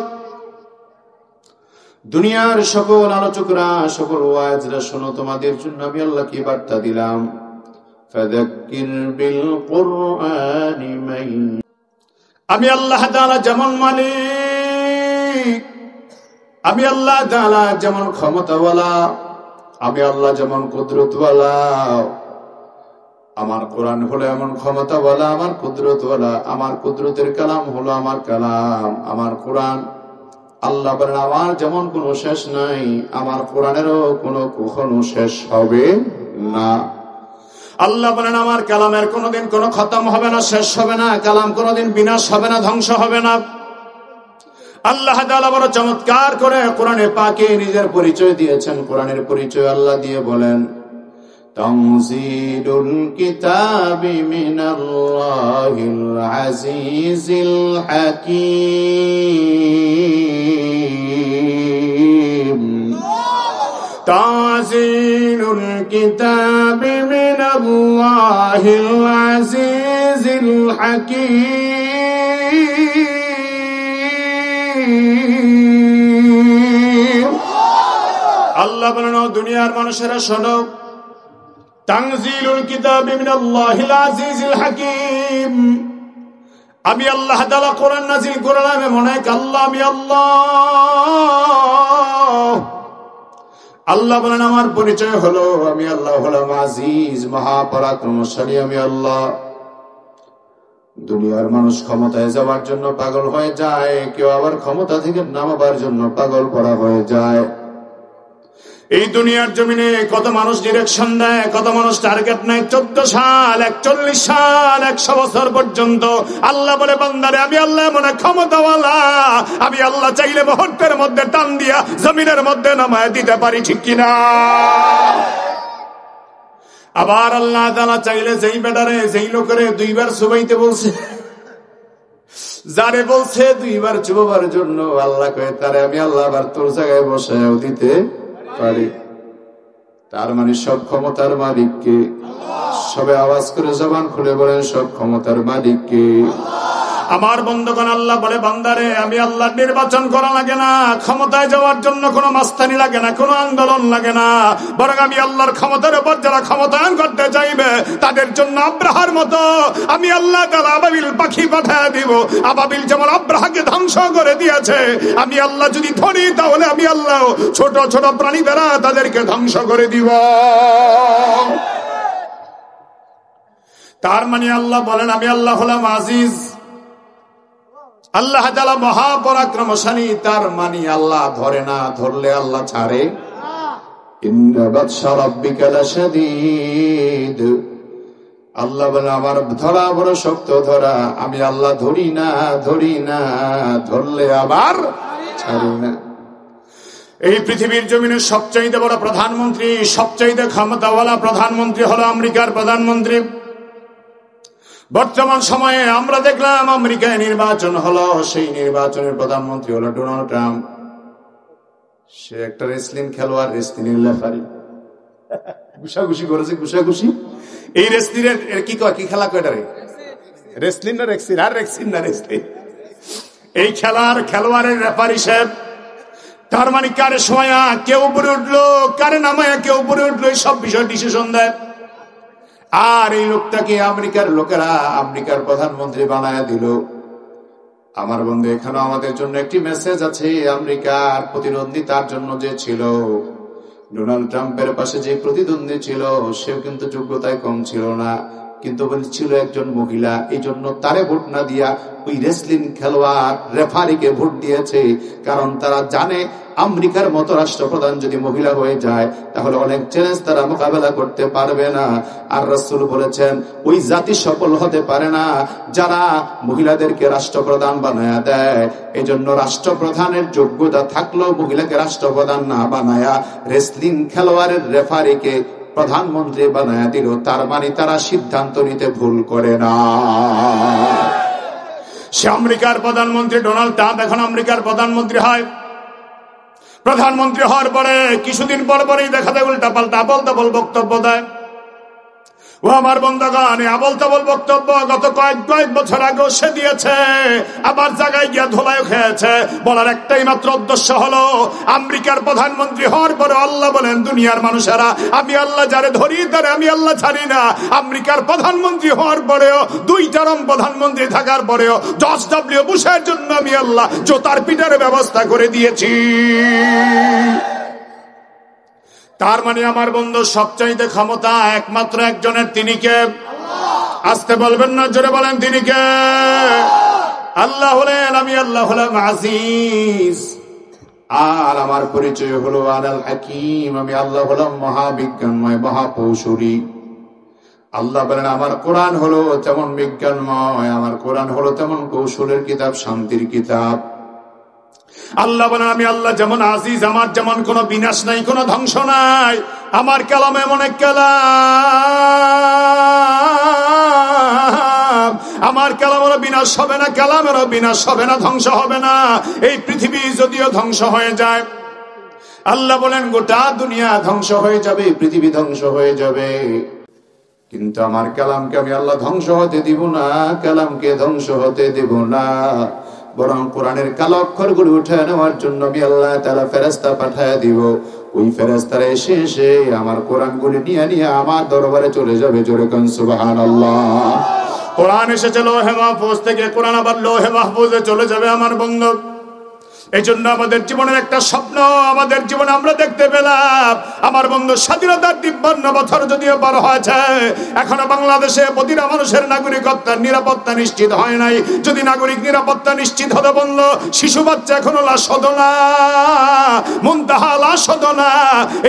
দুনিয়ার সকল আলোচকরা, সকল ওয়াইজরা শোনো, তোমাদের জন্য আমি আল্লাহ কি বার্তা দিলাম। ফাযাক্কির বিল কুরআনি মান, আমি আল্লাহ তাআলা যেমন মালিক, আমি আল্লাহ তাআলা যেমন ক্ষমতাওয়ালা, আমি আল্লাহ যেমন কুদরতওয়ালা, আমার কোরআন হলো এমন ক্ষমতাওয়ালা, আমার কুদরতওয়ালা, আমার কুদরতের কালাম হলো আমার কালাম, আমার কোরআন। আল্লাহ বলেন, আমার যেমন কোনো শেষ নাই, আমার কোরআনেরও কোনো কখনো শেষ হবে না। আল্লাহ বলেন, আমার কালামের কোনোদিন কোনো খতম হবে না, শেষ হবে না, কালাম কোনোদিন বিনাশ হবে না, ধ্বংস হবে না। আল্লাহ তাআলা বড় চমৎকার করে কোরআনে পাকে নিজের পরিচয় দিয়েছেন। কোরআনের পরিচয় আল্লাহ দিয়ে বলেন, তানজিলুল কিতাবি মিনাল্লাহিল আজিজিল হাকীম, তানজিলুল কিতাবি মিনাল্লাহিল আজিজিল হাকীম। আল্লাহ বলেন, দুনিয়ার মানুষেরা শোনো, তানজিলুল কিতাবি মিনাল্লাহিল আজিজিল হাকীম, আমি আল্লাহ তাআলা কোরআন নাযিল করলাম এমন এক আল্লাহ, আমি আল্লাহ। আল্লাহ বলেন, আমার পরিচয় হলো, আমি আল্লাহ হলাম আজিজ, মহাপরাক্রমশালী, আমি আল্লাহ। দুনিয়ার মানুষ ক্ষমতায় যাওয়ার জন্য পাগল হয়ে যায়, কেউ আবার ক্ষমতা থেকে নামাবার জন্য পাগল করা হয়ে যায়। এই দুনিয়ার জমিনে কত মানুষ ডিরেকশন দেয়, কত মানুষ টার্গেট নেয়, 14 সাল, 41 সাল, 100 বছর পর্যন্ত। আল্লাহ বলে, বান্দারে আমি আল্লাহ এমন ক্ষমতাওয়ালা, আমি আল্লাহ চাইলে মুহূর্তের মধ্যে টান দিয়া জমিনের মধ্যে নামায় দিতে পারি, ঠিক কিনা? আবার আল্লাহ তাআলা চাইলে যেই বেটারে, যেই লোকেরে 2 বার চুবাইতে বলছে, যারে বলছে 2 বার চুবাবার জন্য, আল্লাহ কয়ে তারে আমি আল্লাহ আবার তোর জায়গায় বসায়ও দিতে পারি। তার মানে সব ক্ষমতার মালিককে। সবে আওয়াজ করে জবান খুলে বলেন, সব ক্ষমতার মালিককে। আমার বন্ধুগণ, আল্লাহ বলে বান্দারে আমি আল্লাহ নির্বাচন করা লাগে না, ক্ষমতায় যাওয়ার জন্য কোনো মাস্তানি লাগে না, কোনো আন্দোলন লাগে না, বরং আমি আল্লাহর ক্ষমতার উপর যারা ক্ষমতায়ন করতে চাইবে তাদের জন্য আব্রাহার মতো আমি আল্লাহ তাআলা আবাবিল পাখি পাঠিয়ে দিব। আবাবিল যেমন আব্রাহাকে ধ্বংস করে দিয়েছে, আমি আল্লাহ যদি ধরি তাহলে আমি আল্লাহ ছোট ছোট প্রাণী দ্বারা তাদেরকে ধ্বংস করে দিব। তার মানে আল্লাহ বলেন আমি আল্লাহ হলাম আজিজ, আল্লাহ তাআলা মহাপরাক্রমশালী। তার মানে আল্লাহ ধরে না, ধরলে আল্লাহ ছাড়ে। ইন্না বাতশা রাব্বিকা লাশাদীদ, আল্লাহ বলে আমার ধরা বড় শক্ত ধরা, আমি আল্লাহ ধরি না, ধরলে আবার ছাড়ি না। এই পৃথিবীর জমিনের সবচাইতে বড় প্রধানমন্ত্রী, সবচাইতে ক্ষমতাওয়ালা প্রধানমন্ত্রী হলো আমেরিকার প্রধানমন্ত্রী। বর্তমান সময়ে আমরা দেখলাম আমেরিকায় নির্বাচন হলো, সেই নির্বাচনের প্রধানমন্ত্রী হলো ডোনাল্ড ট্রাম্প। সে একটা রেসলিং খেলোয়াড়, রেসলিং রেফারি, ঘুষাঘুষি করেছে, ঘুষাঘুষি। এই রেসলিংয়ের কি কয়, কি খেলা কয় রে? রেসলিং না রেক্সিন? আর রেক্সিন না রেসলিং। এই খেলোয়াড়ের রেফারি সাহেব। তার মানে কারে শোয়া কেউ উপরে উঠলো, কারে নামায়া কেউ উপরে উঠলো, এই সব বিষয় ডিসিশন দেয়। আর এই লোকটাকে আমেরিকার লোকেরা আমেরিকার প্রধানমন্ত্রী বানায় দিল। আমার বন্ধু, এখানে আমাদের জন্য একটি মেসেজ আছে। আমেরিকার প্রতিদ্বন্দ্বিতার জন্য যে ছিল, ডোনাল্ড ট্রাম্পের পাশে যে প্রতিদ্বন্দ্বী ছিল, সেও কিন্তু যোগ্যতায় কম ছিল না, কিন্তু ছিল একজন মহিলা। এই জন্য তারে ভোট না দিয়া ওই রেসলিং খেলোয়াড় রেফারিকে ভোট দিয়েছে। কারণ তারা জানে আমেরিকার মতো রাষ্ট্রপ্রধান যদি মহিলা হয়ে যায় তাহলে অনেক চ্যালেঞ্জ তারা মোকাবেলা করতে পারবে না। আর রাসূল বলেছেন ওই জাতি সফল হতে পারে না যারা মহিলাদেরকে রাষ্ট্রপ্রধান বানায়া দেয়। এই জন্য রাষ্ট্রপ্রধানের যোগ্যতা থাকলেও মহিলাকে রাষ্ট্রপ্রধান না বানায়া রেসলিং খেলোয়াড়ের রেফারিকে প্রধানমন্ত্রী বানায়া দিল। তার মানে তারা সিদ্ধান্ত নিতে ভুল করে না। সে আমেরিকার প্রধানমন্ত্রী ডোনাল্ড ট্রাম্প এখন আমেরিকার প্রধানমন্ত্রী হয়। প্রধানমন্ত্রী হওয়ার পরে কিছুদিন পরেই দেখা যায় উল্টা পাল্টা আবল তাবল বক্তব্য দেয়। ও আমার বন্ধুগণ, আবল তাবল বক্তব্য গত কয়েক বছর আগে সে দিয়েছে, আবার জায়গায় গিয়া ধোলায় খেয়েছে। বলার একটাই মাত্র উদ্দেশ্য হলো আমেরিকার প্রধানমন্ত্রী হওয়ার পরে আল্লাহ বলেন দুনিয়ার মানুষেরা আমি আল্লাহ যারে ধরি তারে আমি আল্লাহ ছাড়ি না। আমেরিকার প্রধানমন্ত্রী হওয়ার পরেও, 2 টার্ম প্রধানমন্ত্রী থাকার পরেও জর্জ ডব্লিউ বুশের জন্য আমি আল্লাহ জোতার পিটার ব্যবস্থা করে দিয়েছি। তার মানে আমার বন্ধু, সবচাইতে ক্ষমতা একমাত্র একজনের, তিনি কে? আসতে বলবেন না, জোরে বলেন তিনি কে? আল্লাহ হলেন আমি আল্লাহ হলাম আজিজ, আর আমার পরিচয় হলো আল হাকিম, আমি আল্লাহ হলাম মহাবিজ্ঞানময়, মহাকৌশলী। আল্লাহ বলেন আমার কোরআন হলো তেমন বিজ্ঞানময়, আমার কোরআন হলো তেমন কৌশলের কিতাব, শান্তির কিতাব। আল্লাহ বলেন আমি আল্লাহ যেমন আজিজ, আমার যেমন কোনো বিনাশ নাই, কোনো ধ্বংস নাই। আমার কালাম এমন এক কালাম, আমার কালামেরও বিনাশ হবে না, কালামেরও বিনাশ হবে না, ধ্বংস হবে না। এই পৃথিবী যদিও ধ্বংস হয়ে যায়, আল্লাহ বলেন গোটা দুনিয়া ধ্বংস হয়ে যাবে, পৃথিবী ধ্বংস হয়ে যাবে, কিন্তু আমার কালামকে আমি আল্লাহ ধ্বংস হতে দিব না, কালামকে ধ্বংস হতে দেব না। বরং কোরআনের কালো অক্ষরগুলো উঠে নেওয়ার জন্য আমি আল্লাহ তাআলা ফেরেশতা পাঠায় দিব। ওই ফেরেশতারা এসে আমার কোরআনগুলি নিয়ে আমার দরবারে চলে যাবে। জোরে কোন সুবহানাল্লাহ। কোরআন এসেছে লৌহে মাহফুজ থেকে, কোরআন আবার লৌহে মাহফুজে চলে যাবে আমার বন্ধু। এই জন্য আমাদের জীবনের একটা স্বপ্ন আমাদের জীবনে আমরা দেখতে পেলাম। আমার বন্ধু, স্বাধীনতার 53 বছর যদিও পার হয়েছে, এখনো বাংলাদেশে প্রতিটা মানুষের নাগরিকত্বের নিরাপত্তা নিশ্চিত হয় নাই। যদি নাগরিক নিরাপত্তা নিশ্চিত হতো বন্ধু, শিশু বাচ্চা এখনো লাশ হতো না, মুনতাহা লাশ হতো না,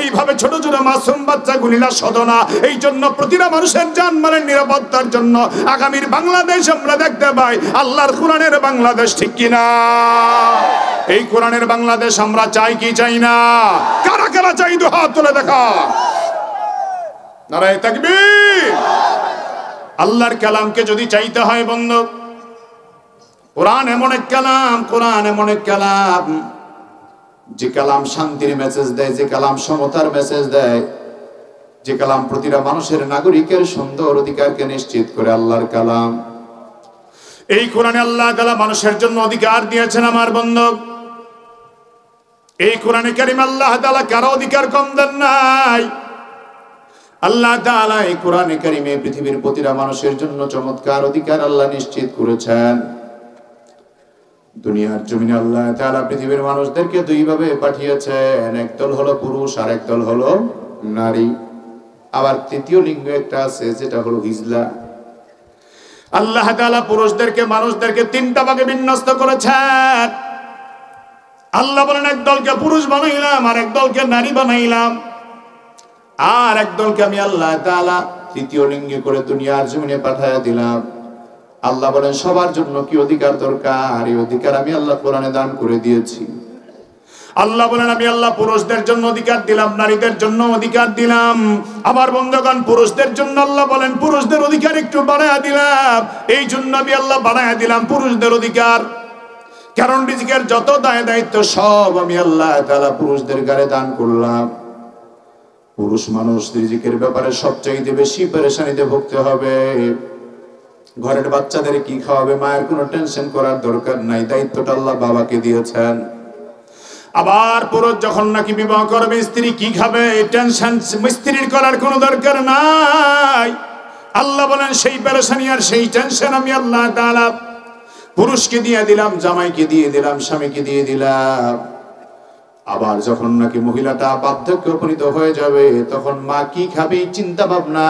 এইভাবে ছোট ছোট মাসুম বাচ্চাগুলি লাশ হতো না। এই জন্য প্রতিটা মানুষের জানমালের নিরাপত্তার জন্য আগামীর বাংলাদেশ আমরা দেখতে পাই আল্লাহর কোরআনের বাংলাদেশ, ঠিক কিনা? এই কোরআনের বাংলাদেশ আমরা চাই কি চাই না? কারা কারা চাই দু হাত তুলে দেখা। নারায়ে তাকবীর। আল্লাহর কালামকে যদি চাইতে হয় বন্ধু, কোরআন এমন এক কালাম, কোরআন এমন এক কালাম যে কালাম শান্তির মেসেজ দেয়, যে কালাম সমতার মেসেজ দেয়, যে কালাম প্রতিটা মানুষের নাগরিকের সুন্দর অধিকারকে নিশ্চিত করে। আল্লাহর কালাম এই কোরআনে আল্লাহ তাআলা মানুষের জন্য অধিকার দিয়েছেন আমার বন্ধু। এই কোরআনে কারীম আল্লাহ তাআলা কারো অধিকার কম দেন নাই। আল্লাহ তাআলা এই কোরআনে কারীমে পৃথিবীর প্রতিটা মানুষের জন্য চমৎকার অধিকার আল্লাহ নিশ্চিত করেছেন। দুনিয়ার জমিনে আল্লাহ তাআলা পৃথিবীর মানুষদেরকে দুই ভাবে পাঠিয়েছেন, একদল হলো পুরুষ আর একদল হলো নারী। আবার তৃতীয় লিঙ্গ একটা আছে, যেটা হলো হিজলা। আল্লাহ তাআলা পুরুষদেরকে মানুষদেরকে তিনটা ভাগে বিন্যস্ত করেছেন। আল্লাহ বলেন একদলকে পুরুষ বানাইলাম আর একদলকে নারী বানাইলাম, আর একদলকে আমি আল্লাহ তাআলা তৃতীয় লিঙ্গে করে দুনিয়ার জমিনে পাঠায়া দিলাম। আল্লাহ বলেন সবার জন্য কি অধিকার দরকার, এই অধিকার আমি আল্লাহ কোরআনে দান করে দিয়েছি। আল্লাহ বলেন আমি আল্লাহ পুরুষদের জন্য অধিকার দিলাম, নারীদের জন্য অধিকার দিলাম। আবার বন্ধুগণ পুরুষদের জন্য আল্লাহ বলেন পুরুষদের অধিকার একটু বাড়ায়া দিলাম। এই জন্য আমি আল্লাহ বাড়ায়া দিলাম পুরুষদের অধিকার, কারণ রিজিকের যত দায় দায়িত্ব সব আমি আল্লাহ তাআলা পুরুষদের গায়ে দান করলাম। পুরুষ মানুষ রিজিকের ব্যাপারে সবচাইতে বেশি পেরেশানিতে ভুগতে হবে। ঘরের বাচ্চাদের কি খাওয়াবে মায়ের কোনো টেনশন করার দরকার নাই, দায়িত্বটা আল্লাহ বাবাকে দিয়েছেন। আবার পুরুষ যখন নাকি বিবাহ করবে স্ত্রী কি খাবে এই টেনশন স্ত্রীর করার কোনো দরকার নাই। আল্লাহ বলেন সেই পেরেশানি আর সেই টেনশন আমি আল্লাহ তাআলা পুরুষকে দিয়ে দিলাম, জামাইকে দিয়ে দিলাম, স্বামীকে দিয়ে দিলাম। আবার যখন নাকি মহিলাটা বার্ধক্যে উপনীত হয়ে যাবে তখন মা কি খাবে চিন্তা ভাবনা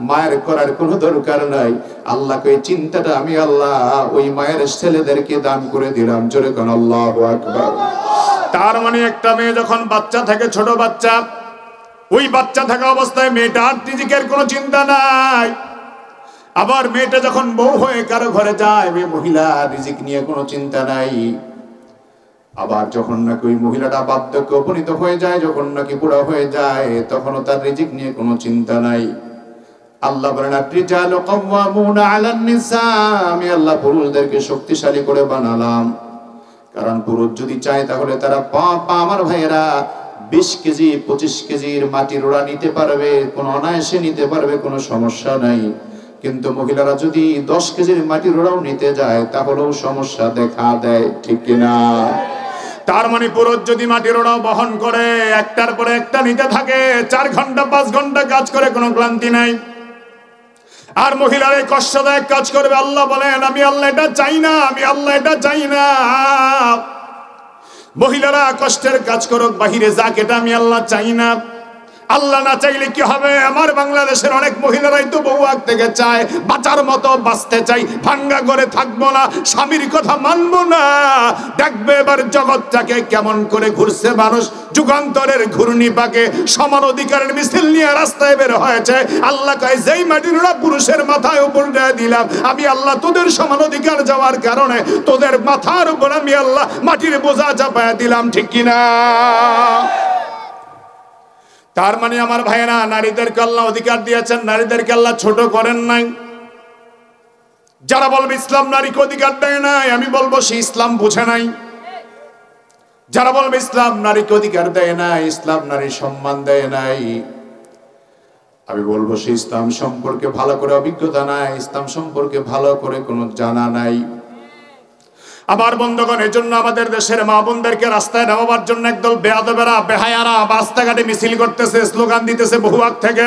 মায়ের করার কোনো দরকার নাই। আল্লাহকে এই চিন্তাটা আমি আল্লাহ ওই মায়ের ছেলেদেরকে দান করে দিলাম। জোরে কোন আল্লাহু আকবার। তার মানে একটা মেয়ে যখন বাচ্চা থাকে, ছোট বাচ্চা, ওই বাচ্চা থাকা অবস্থায় মেয়েটার রিজিকের কোনো চিন্তা নাই। আবার মেয়েটা যখন বউ হয়ে কারো ঘরে যায়, ওই মহিলা রিজিক নিয়ে কোনো চিন্তা নাই। আবার যখন নাকি ওই মহিলাটা বার্ধক্যে উপনীত হয়ে যায়, যখন নাকি বুড়া হয়ে যায়, তখনও তার রিজিক নিয়ে কোনো চিন্তা নাই। আল্লাহ বলেন আর-রিজালু কাওয়ামুনা আলান নিসা, আমি আল্লাহ পুরুষদেরকে শক্তিশালী করে বানালাম। কারণ পুরুষ যদি চায় তাহলে তারা আমার ভাইয়েরা 20 কেজি 25 কেজির মাটির ওড়া নিতে পারবে, কোনো অনায়াসে নিতে পারবে, কোনো সমস্যা নাই। কিন্তু মহিলারা যদি 10 কেজির মাটির ওড়াও নিতে যায় তাহলেও সমস্যা দেখা দেয়, ঠিক কিনা? তার মানে পুরুষ যদি মাটির ওড়াও বহন করে একটার পরে একটা নিতে থাকে, 4 ঘন্টা 5 ঘন্টা কাজ করে, কোনো ক্লান্তি নাই। আর মহিলারা কষ্টদায়ক কাজ করবে। আল্লাহ বলেন আমি আল্লাহ এটা চাই না, আমি আল্লাহ এটা চাই না। মহিলারা কষ্টের কাজ করুক, বাহিরে যাক, এটা আমি আল্লাহ চাই না। আল্লাহ না চাইলে কি হবে? আমার বাংলাদেশের অনেক মহিলারাই তো বউ আগ থেকে চায়, বাঁচার মতো বাঁচতে চাই, ভাঙ্গা করে থাকবো না, স্বামীর কথা মানবো না। দেখবে এবার জগৎটাকে কেমন করে ঘুরছে মানুষ, যুগান্তরের ঘূর্ণি পাকে সমান অধিকারের মিছিল নিয়ে রাস্তায় বের হয়েছে। আল্লাহ কয় যেই মাটির ওরা পুরুষের মাথায় উপর দিয়ে দিলাম, আমি আল্লাহ তোদের সমান অধিকার যাওয়ার কারণে তোদের মাথার উপর আমি আল্লাহ মাটির বোঝা চাপায়া দিলাম, ঠিক কিনা? তার মানে আমার ভাইয়েরা, নারীদেরকে আল্লাহ অধিকার দিয়েছেন, নারীদেরকে আল্লাহ ছোট করেন নাই। যারা বলবে ইসলাম নারীকে অধিকার দেয় নাই, আমি বলবো সে ইসলাম বুঝে নাই। যারা বলবে ইসলাম নারীকে অধিকার দেয় নাই, ইসলাম নারীর সম্মান দেয় নাই, আমি বলবো সে ইসলাম সম্পর্কে ভালো করে অভিজ্ঞতা নাই, ইসলাম সম্পর্কে ভালো করে কোনো জানা নাই। আবার বন্ধুগণ, এই জন্য আমাদের দেশের মা বোনদেরকে রাস্তায় নামাবার জন্য একদল বেয়াদবেরা, বেহায়ারা রাস্তাঘাটে মিছিল করতেছে, স্লোগান দিতেছে বহু আগ থেকে।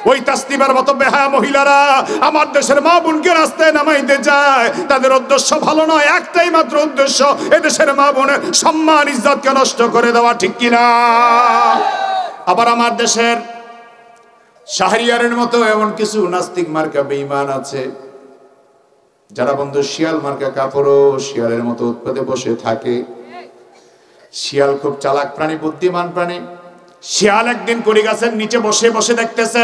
ওই তাসনিমের মতো বেহায়া মহিলারা আমার দেশের মা বোনকে রাস্তায় নামাইতে যায়। তাদের উদ্দেশ্য ভালো নয়, একটাই মাত্র উদ্দেশ্য, এদেশের মা বোনের সম্মান ইজ্জতকে নষ্ট করে দেওয়া, ঠিক কিনা? আবার আমার দেশের শাহরিয়ারের মতো এমন কিছু নাস্তিক মার্কা বেঈমান আছে যারা বন্ধু শিয়াল মার্কা কাপড়ও শিয়ালের মতো উৎপাদে বসে থাকে। শিয়াল খুব চালাক প্রাণী, বুদ্ধিমান প্রাণী। শিয়াল একদিন কড়ি গাছের নিচে বসে বসে দেখতেছে,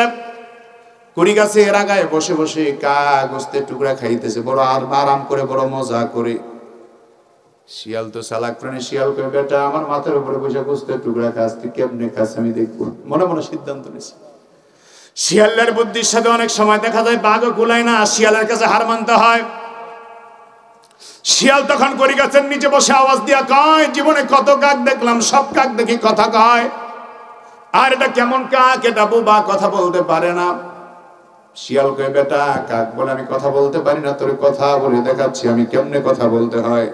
কড়ি গাছে এর আগায় বসে বসে কাক গোস্তের টুকরা খাইতেছে, বড় আরাম করে, বড় মজা করে। শিয়াল তো চালাক প্রাণী, শিয়াল কই বেটা আমার মাথার উপরে বসে গোস্তের টুকরা খাস, তুই কেমনে খাস আমি দেখবো। মনে মনে সিদ্ধান্ত নিয়েছে। শিয়ালের বুদ্ধির সাথে অনেক সময় দেখা যায় বাঘও কুলায় না, শিয়ালের কাছে হার মানতে হয়। শিয়াল তখন কড়ি গাছের নিচে বসে আওয়াজ দিয়া কয়, জীবনে কত কাক দেখলাম, সব কাক দেখি কথা কয়, আর এটা কেমন কাক? এটা বোবা, কথা বলতে পারে না। শিয়াল কয় বেটা কাক বলে আমি কথা বলতে পারি না, তোর কথা বলে দেখাচ্ছি আমি কেমনে কথা বলতে হয়।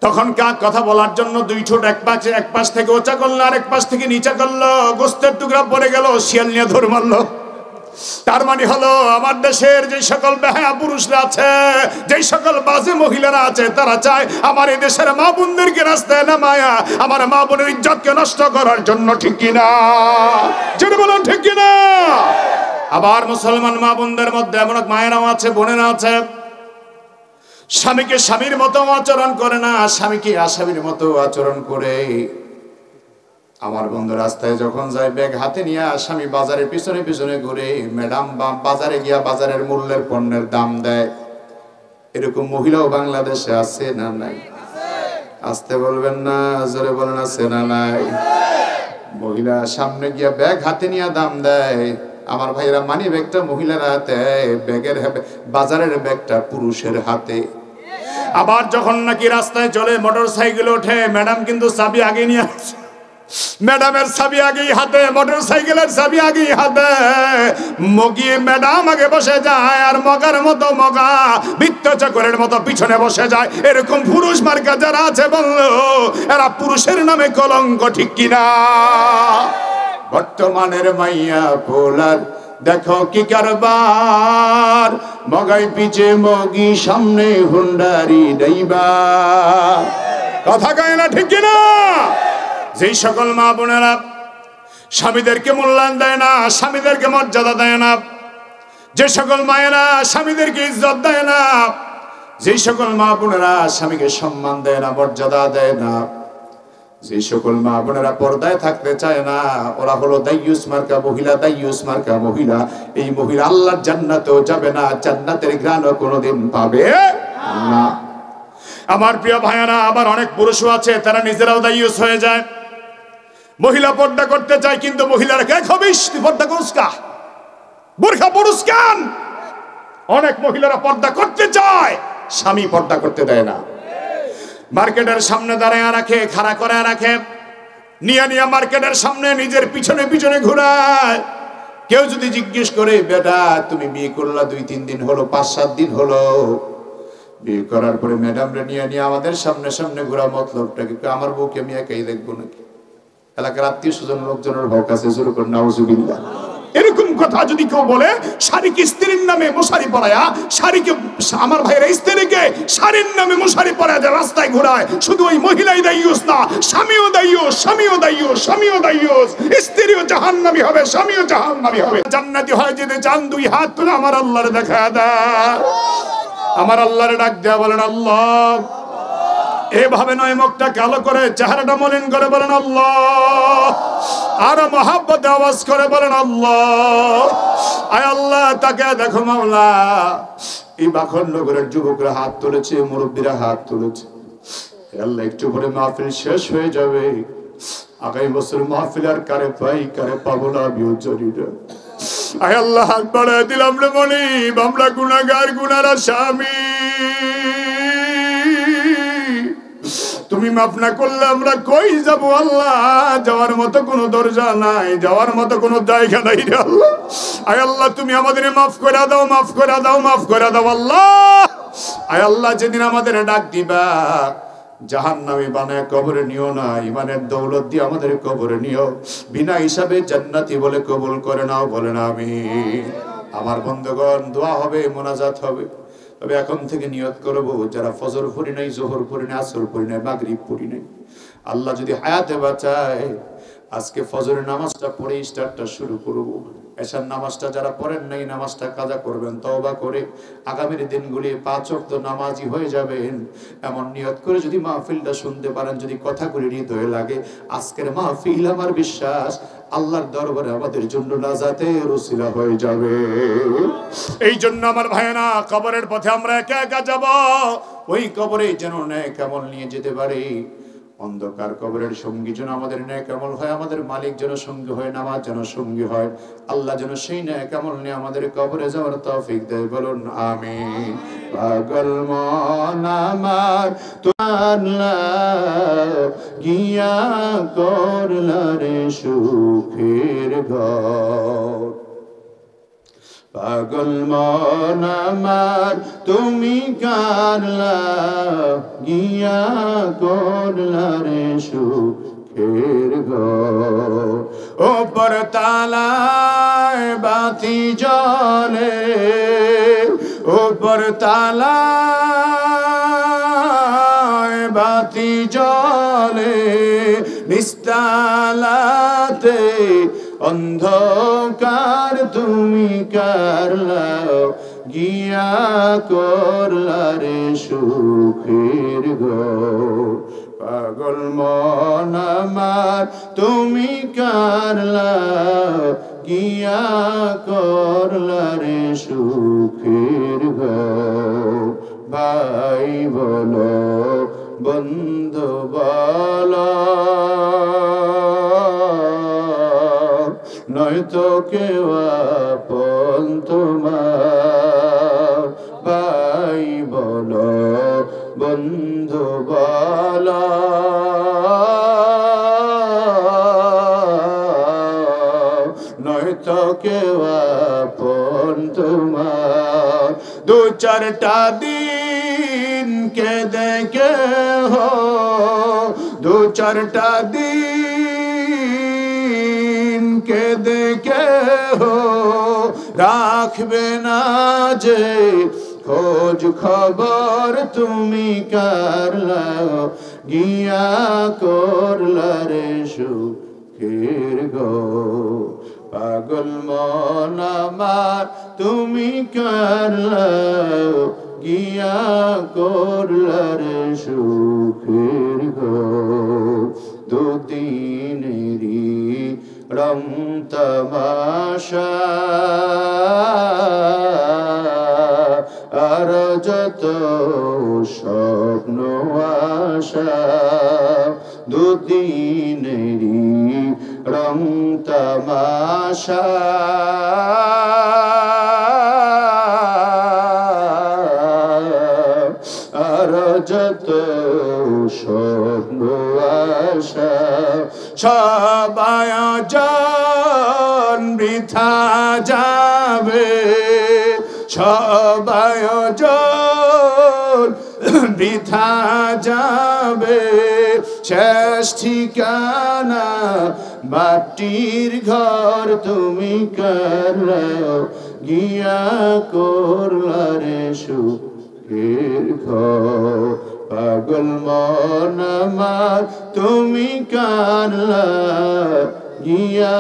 তখন কাক কথা বলার জন্য দুই ঠোঁট এক পাশ থেকে ওচা করলো, আরেক পাশ থেকে নিচা করলো, গোস্তের টুকরা পড়ে গেল, শিয়াল নিয়ে ধর মারলো। তার মানে হলো আমার দেশের যে সকল বেহায়া পুরুষরা আছে, যে সকল বাজে মহিলারা আছে, তারা চায় আমার এই দেশের মা বোনদেরকে রাস্তায় নামায়া আমার মা বোনের ইজ্জতকে নষ্ট করার জন্য, ঠিক কিনা? যেটা বলুন ঠিক কিনা? আবার মুসলমান মা বোনদের মধ্যে এমন মায়েরাও আছে, বোনেরা আছে, স্বামীকে স্বামীর মতো আচরণ করে না, স্বামীকে আসামির মতো আচরণ করে। আমার বন্ধু রাস্তায় যখন যায় ব্যাগ হাতে নিয়ে স্বামী বাজারের পিছনে পিছনে ঘুরে, ম্যাডাম বাজারে গিয়া বাজারের মূল্যের পণ্যের দাম দেয়। এরকম মহিলাও বাংলাদেশে আছে না নাই? আসতে বলবেন না, জোরে বলেন আছে না নাই? মহিলা সামনে গিয়া ব্যাগ হাতে নিয়ে দাম দেয়। আমার ভাইরা মানি ব্যাগটা মহিলার হাতে, ব্যাগের বাজারের ব্যাগটা পুরুষের হাতে। আবার যখন নাকি রাস্তায় চলে মোটর সাইকেল ওঠে, ম্যাডাম কিন্তু চাবি আগে নিয়ে আসে, ম্যাডামের চাবি আগেই হাতে, মোটর সাইকেলের চাবি আগেই হাতে। মগিয়ে ম্যাডাম আগে বসে যায় আর মগার মতো মগা বৃত্ত চক্রের মতো পিছনে বসে যায়। এরকম পুরুষ মার্কা যারা আছে বললো এরা পুরুষের নামে কলঙ্ক, ঠিক কিনা? বর্তমানের মাইয়া পোলার দেখো কি কারবার, মগাই পিছে মগি সামনে হুন্ডারি ডাইবা। কথা কয় না, ঠিক কিনা? যেই সকল মা বোনেরা স্বামীদেরকে মূল্যায়ন দেয় না, স্বামীদেরকে মর্যাদা দেয় না, যে সকল মায়েরা স্বামীদেরকে ইজ্জত দেয় না, যেই সকল মা বোনেরা স্বামীকে সম্মান দেয় না, মর্যাদা দেয় না, যে সকল মা বোনেরা পর্দায় থাকতে চায় না, ওরা হলো দাইয়ুস মার্কা মহিলা, দাইয়ুস মার্কা মহিলা। এই মহিলা আল্লাহর জান্নাতেও যাবে না, জান্নাতের ঘ্রাণও কোনোদিন পাবে না। আমার প্রিয় ভাইয়েরা, আবার অনেক পুরুষও আছে তারা নিজেরাও দাইয়ুস হয়ে যায়। মহিলা পর্দা করতে চায় কিন্তু মহিলারা কে খবিস, তুই পর্দা করুস কা, বোরখা পরুস কেন? অনেক মহিলারা পর্দা করতে চায়, স্বামী পর্দা করতে দেয় না। মার্কেটের সামনে দাঁড়ায় রাখে, খাড়া করে রাখে, নিয়ে নিয়ে মার্কেটের সামনে নিজের পিছনে পিছনে ঘোরায়। কেউ যদি জিজ্ঞেস করে বেটা তুমি বিয়ে করলা 2-3 দিন হলো, 5-7 দিন হলো, বিয়ে করার পরে ম্যাডাম রে নিয়ে নিয়ে আমাদের সামনে সামনে ঘোরা মতলবটা কি? আমার বউকে আমি একাই দেখবো নাকি? এলাকার আত্মীয় স্বজন লোকজনের ভাব কাছে শুরু করে নাউজুবিল্লাহ। এরকম কথা যদি কেউ বলে, শাড়িকে স্ত্রীর নামে মশারি পরায়া, শাড়িকে আমার ভাইয়েরা স্ত্রীকে শাড়ির নামে মশারি পরায়া যে রাস্তায় ঘোরায়, শুধু ওই মহিলাই দায়ুস না, স্বামীও দায়ুস, স্বামীও দায়ুস, স্বামীও দায়ুস। স্ত্রীও জাহান্নামী হবে, স্বামীও জাহান্নামী হবে। জান্নাতি হয় যদি চান 2 হাত তুলে আমার আল্লাহর দেখা দেয়, আমার আল্লাহর ডাক দেয়া, বলেন আল্লাহ। এভাবে নয় মুখটা কালো করে চেহারাটা মলিন করে বলেন আল্লাহ, আর মহাব্বতে আওয়াজ করে বলেন আল্লাহ। আয় আল্লাহ তাকে দেখো মাওলা। এই বাখনগরের যুবকরা হাত তুলেছে, মুরব্বীরা হাত তুলেছে। আল্লাহ একটু পরে মাহফিল শেষ হয়ে যাবে, আগামী বছর মাহফিল আর কারে পাই কারে পাবো না আমিও জানি না। আয় আল্লাহ হাত বাড়ায় দিলাম রে মনিব, আমরা গুনাহগার, গুনার আসামি। তুমি মাফ না করলে আমরা কই যাব আল্লাহ? যাওয়ার মতো কোনো দরজা নাই, যাওয়ার মতো কোনো জায়গা নাই রে আল্লাহ। আয় আল্লাহ তুমি আমাদের মাফ করে দাও, মাফ করে দাও, মাফ করে দাও আল্লাহ। আয় আল্লাহ যেদিন আমাদের ডাক দিবা জাহান্নামী বানায় কবরে নিও না, ইমানের দৌলত দিয়ে আমাদের কবরে নিও, বিনা হিসাবে জান্নাতি বলে কবুল করে নাও, বলেন আমিন। আমার বন্ধুগণ দোয়া হবে, মোনাজাত হবে, তবে এখন থেকে নিয়ত করব যারা ফজর পড়ি নাই, জোহর পড়ি নাই, আসর পড়ি নাই, মাগরিব পড়ি নাই, আল্লাহ যদি হায়াতে বাঁচায় আজকে ফজরের নামাজটা পড়ে স্টার্টটা শুরু করব। এশার নামাজটা যারা পড়েন নাই নামাজটা কাজা করবেন, তওবা করে আগামীর দিনগুলি 5 ওয়াক্ত নামাজি হয়ে যাবেন। এমন নিয়ত করে যদি মাহফিলটা শুনতে পারেন, যদি কথাগুলি হৃদয়ে লাগে, আজকের মাহফিল আমার বিশ্বাস আল্লাহর দরবারে আমাদের জন্য নাজাতের ওসিলা হয়ে যাবে। এই জন্য আমার ভাইয়েরা, কবরের পথে আমরা একা একা যাব, ওই কবরে যেন নেক আমল নিয়ে যেতে পারি। অন্ধকার কবরের সঙ্গী যেন আমাদের নেক আমল হয়, আমাদের মালিক যেন সঙ্গী হয়, নামাজ যেন সঙ্গী হয়। আল্লাহ যেন সেই নেক আমল নিয়ে আমাদের কবরে যাওয়ার তৌফিক দেয়, বলুন আমিন। পাগল মন আমার তোমার গিয়া করলা রে সুখের ঘর, পাগল মন আমার তুমি কারলা গিয়া করলা রে সুখের ঘর ওপর তালায় বাতি জ্বলে ওপর তালায় বাতি জ্বলে নিস্তালাতে অন্ধকার তুমি কারলাও গিয়া করলা রে সুখের ঘর পাগল মন আমার তুমি কারলাও গিয়া করলা রে সুখের ঘর ভাই বলো বন্ধু বলো নয়তো কেউ আপন তোমার ভাই বলো বন্ধু বলো নয়তো কেউ আপন তোমার দু চারটা দিন কে দেখে হো দু চারটা দিন কে দেখে হো রাখবে না যে খোঁজ খবর তুমি কারলাও গিয়া করলা রে সুখের ঘর পাগল মন আমার তুমি কারলাও গিয়া করলা রে সুখের ঘর দুদিনেরই রং তামাশা আর যত স্বপ্ন আশা দুদিনেরই রং তামাশা আর যত স্বপ্ন আশা সব আয়োজন বৃথা যাবে সব আয়োজন বৃথা যাবে শেষ ঠিকানা মাটির ঘর তুমি কারলাও গিয়া করলা রে সুখের ঘর পাগল মন আমার তুমি কারলাও গিয়া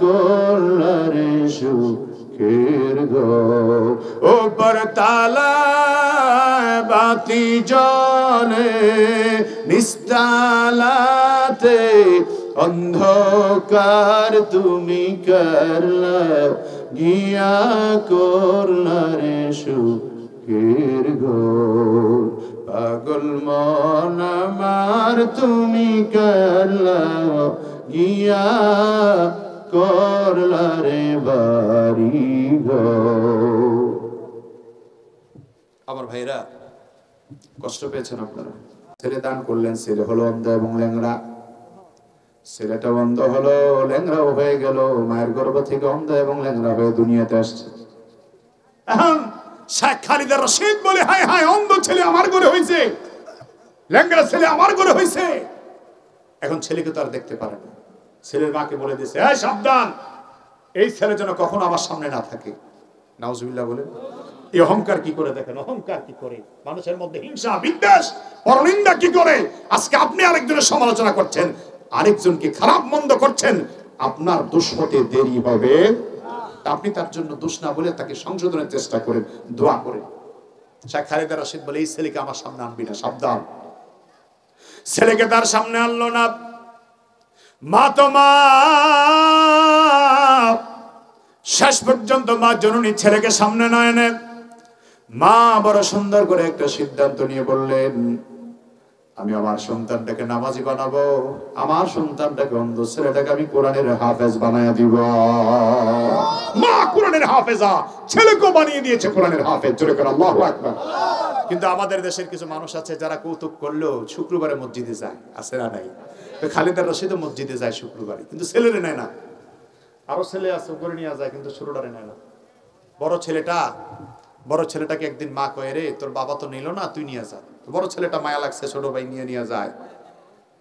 করলা রে সুখের ঘর ওপর তালায় বাতি জ্বলে নিস্তালাতে অন্ধকার তুমি কারলাও গিয়া করলা রে সুখের ঘর পাগল মন আমার তুমি কারলাও গিয়া করলা রে বাড়ি ঘর আমার ভাইরা কষ্ট পেয়েছেন আপনারা ছেলে দান করলেন ছেলে হলো অন্ধ এবং ল্যাংড়া ছেলেটা অন্ধ হলো ল্যাংড়াও হয়ে গেল মায়ের গর্ভ থেকে অন্ধ এবং ল্যাংড়া হয়ে দুনিয়াতে আসছে এখন শেখ খালিদা রশিদ বলে হায় হায় অন্ধ ছেলে আমার ঘরে হয়েছে ল্যাংড়া ছেলে আমার ঘরে হয়েছে এখন ছেলেকে তো আর দেখতে পারে না ছেলের মাকে বলে দিয়েছে এই সাবধান এই ছেলে যেন কখনো আমার সামনে না থাকে নাউজুবিল্লাহ বলে এই অহংকার কি করে দেখেন অহংকার কি করে মানুষের মধ্যে হিংসা বিদ্বেষ পরনিন্দা কি করে আজকে আপনি আরেকজনের সমালোচনা করছেন আরেকজনকে খারাপ মন্দ করছেন আপনার দোষ হতে দেরি হবে আপনি তার জন্য দোষ না বলে তাকে সংশোধনের চেষ্টা করেন দোয়া করেন শেখ খালিদা রশিদ বলে এই ছেলেকে আমার সামনে আনবি না সাবধান ছেলেকে তার সামনে আনলো না মা তো মা শেষ পর্যন্ত মা জননী ছেলেকে সামনে না এনে মা বড় সুন্দর করে একটা সিদ্ধান্ত নিয়ে বললেন আমি আমার সন্তানটাকে নামাজি বানাবো আমার সন্তানটাকে অন্ধ ছেলেটাকে আমি কোরআনের হাফেজ বানায়া দিব মা কোরআনের হাফেজা ছেলেকে বানিয়ে দিয়েছে কোরআনের হাফেজ জোরে করে আল্লাহু আকবার কিন্তু আমাদের দেশের কিছু মানুষ আছে যারা কৌতুক করলো শুক্রবারে মসজিদে যায় আছে না নাই তো খালিদা রশিদও মসজিদে যায় শুক্রবারে কিন্তু ছেলেরে নেয় না আরো ছেলে আছে উপরে নিয়ে যায় কিন্তু ছোটটারে নেয় না বড় ছেলেটাকে একদিন মা কয়ে, রে তোর বাবা তো নিল না, তুই নিয়ে যা। বড় ছেলেটা মায়া লাগছে, ছোট ভাই নিয়ে যায়,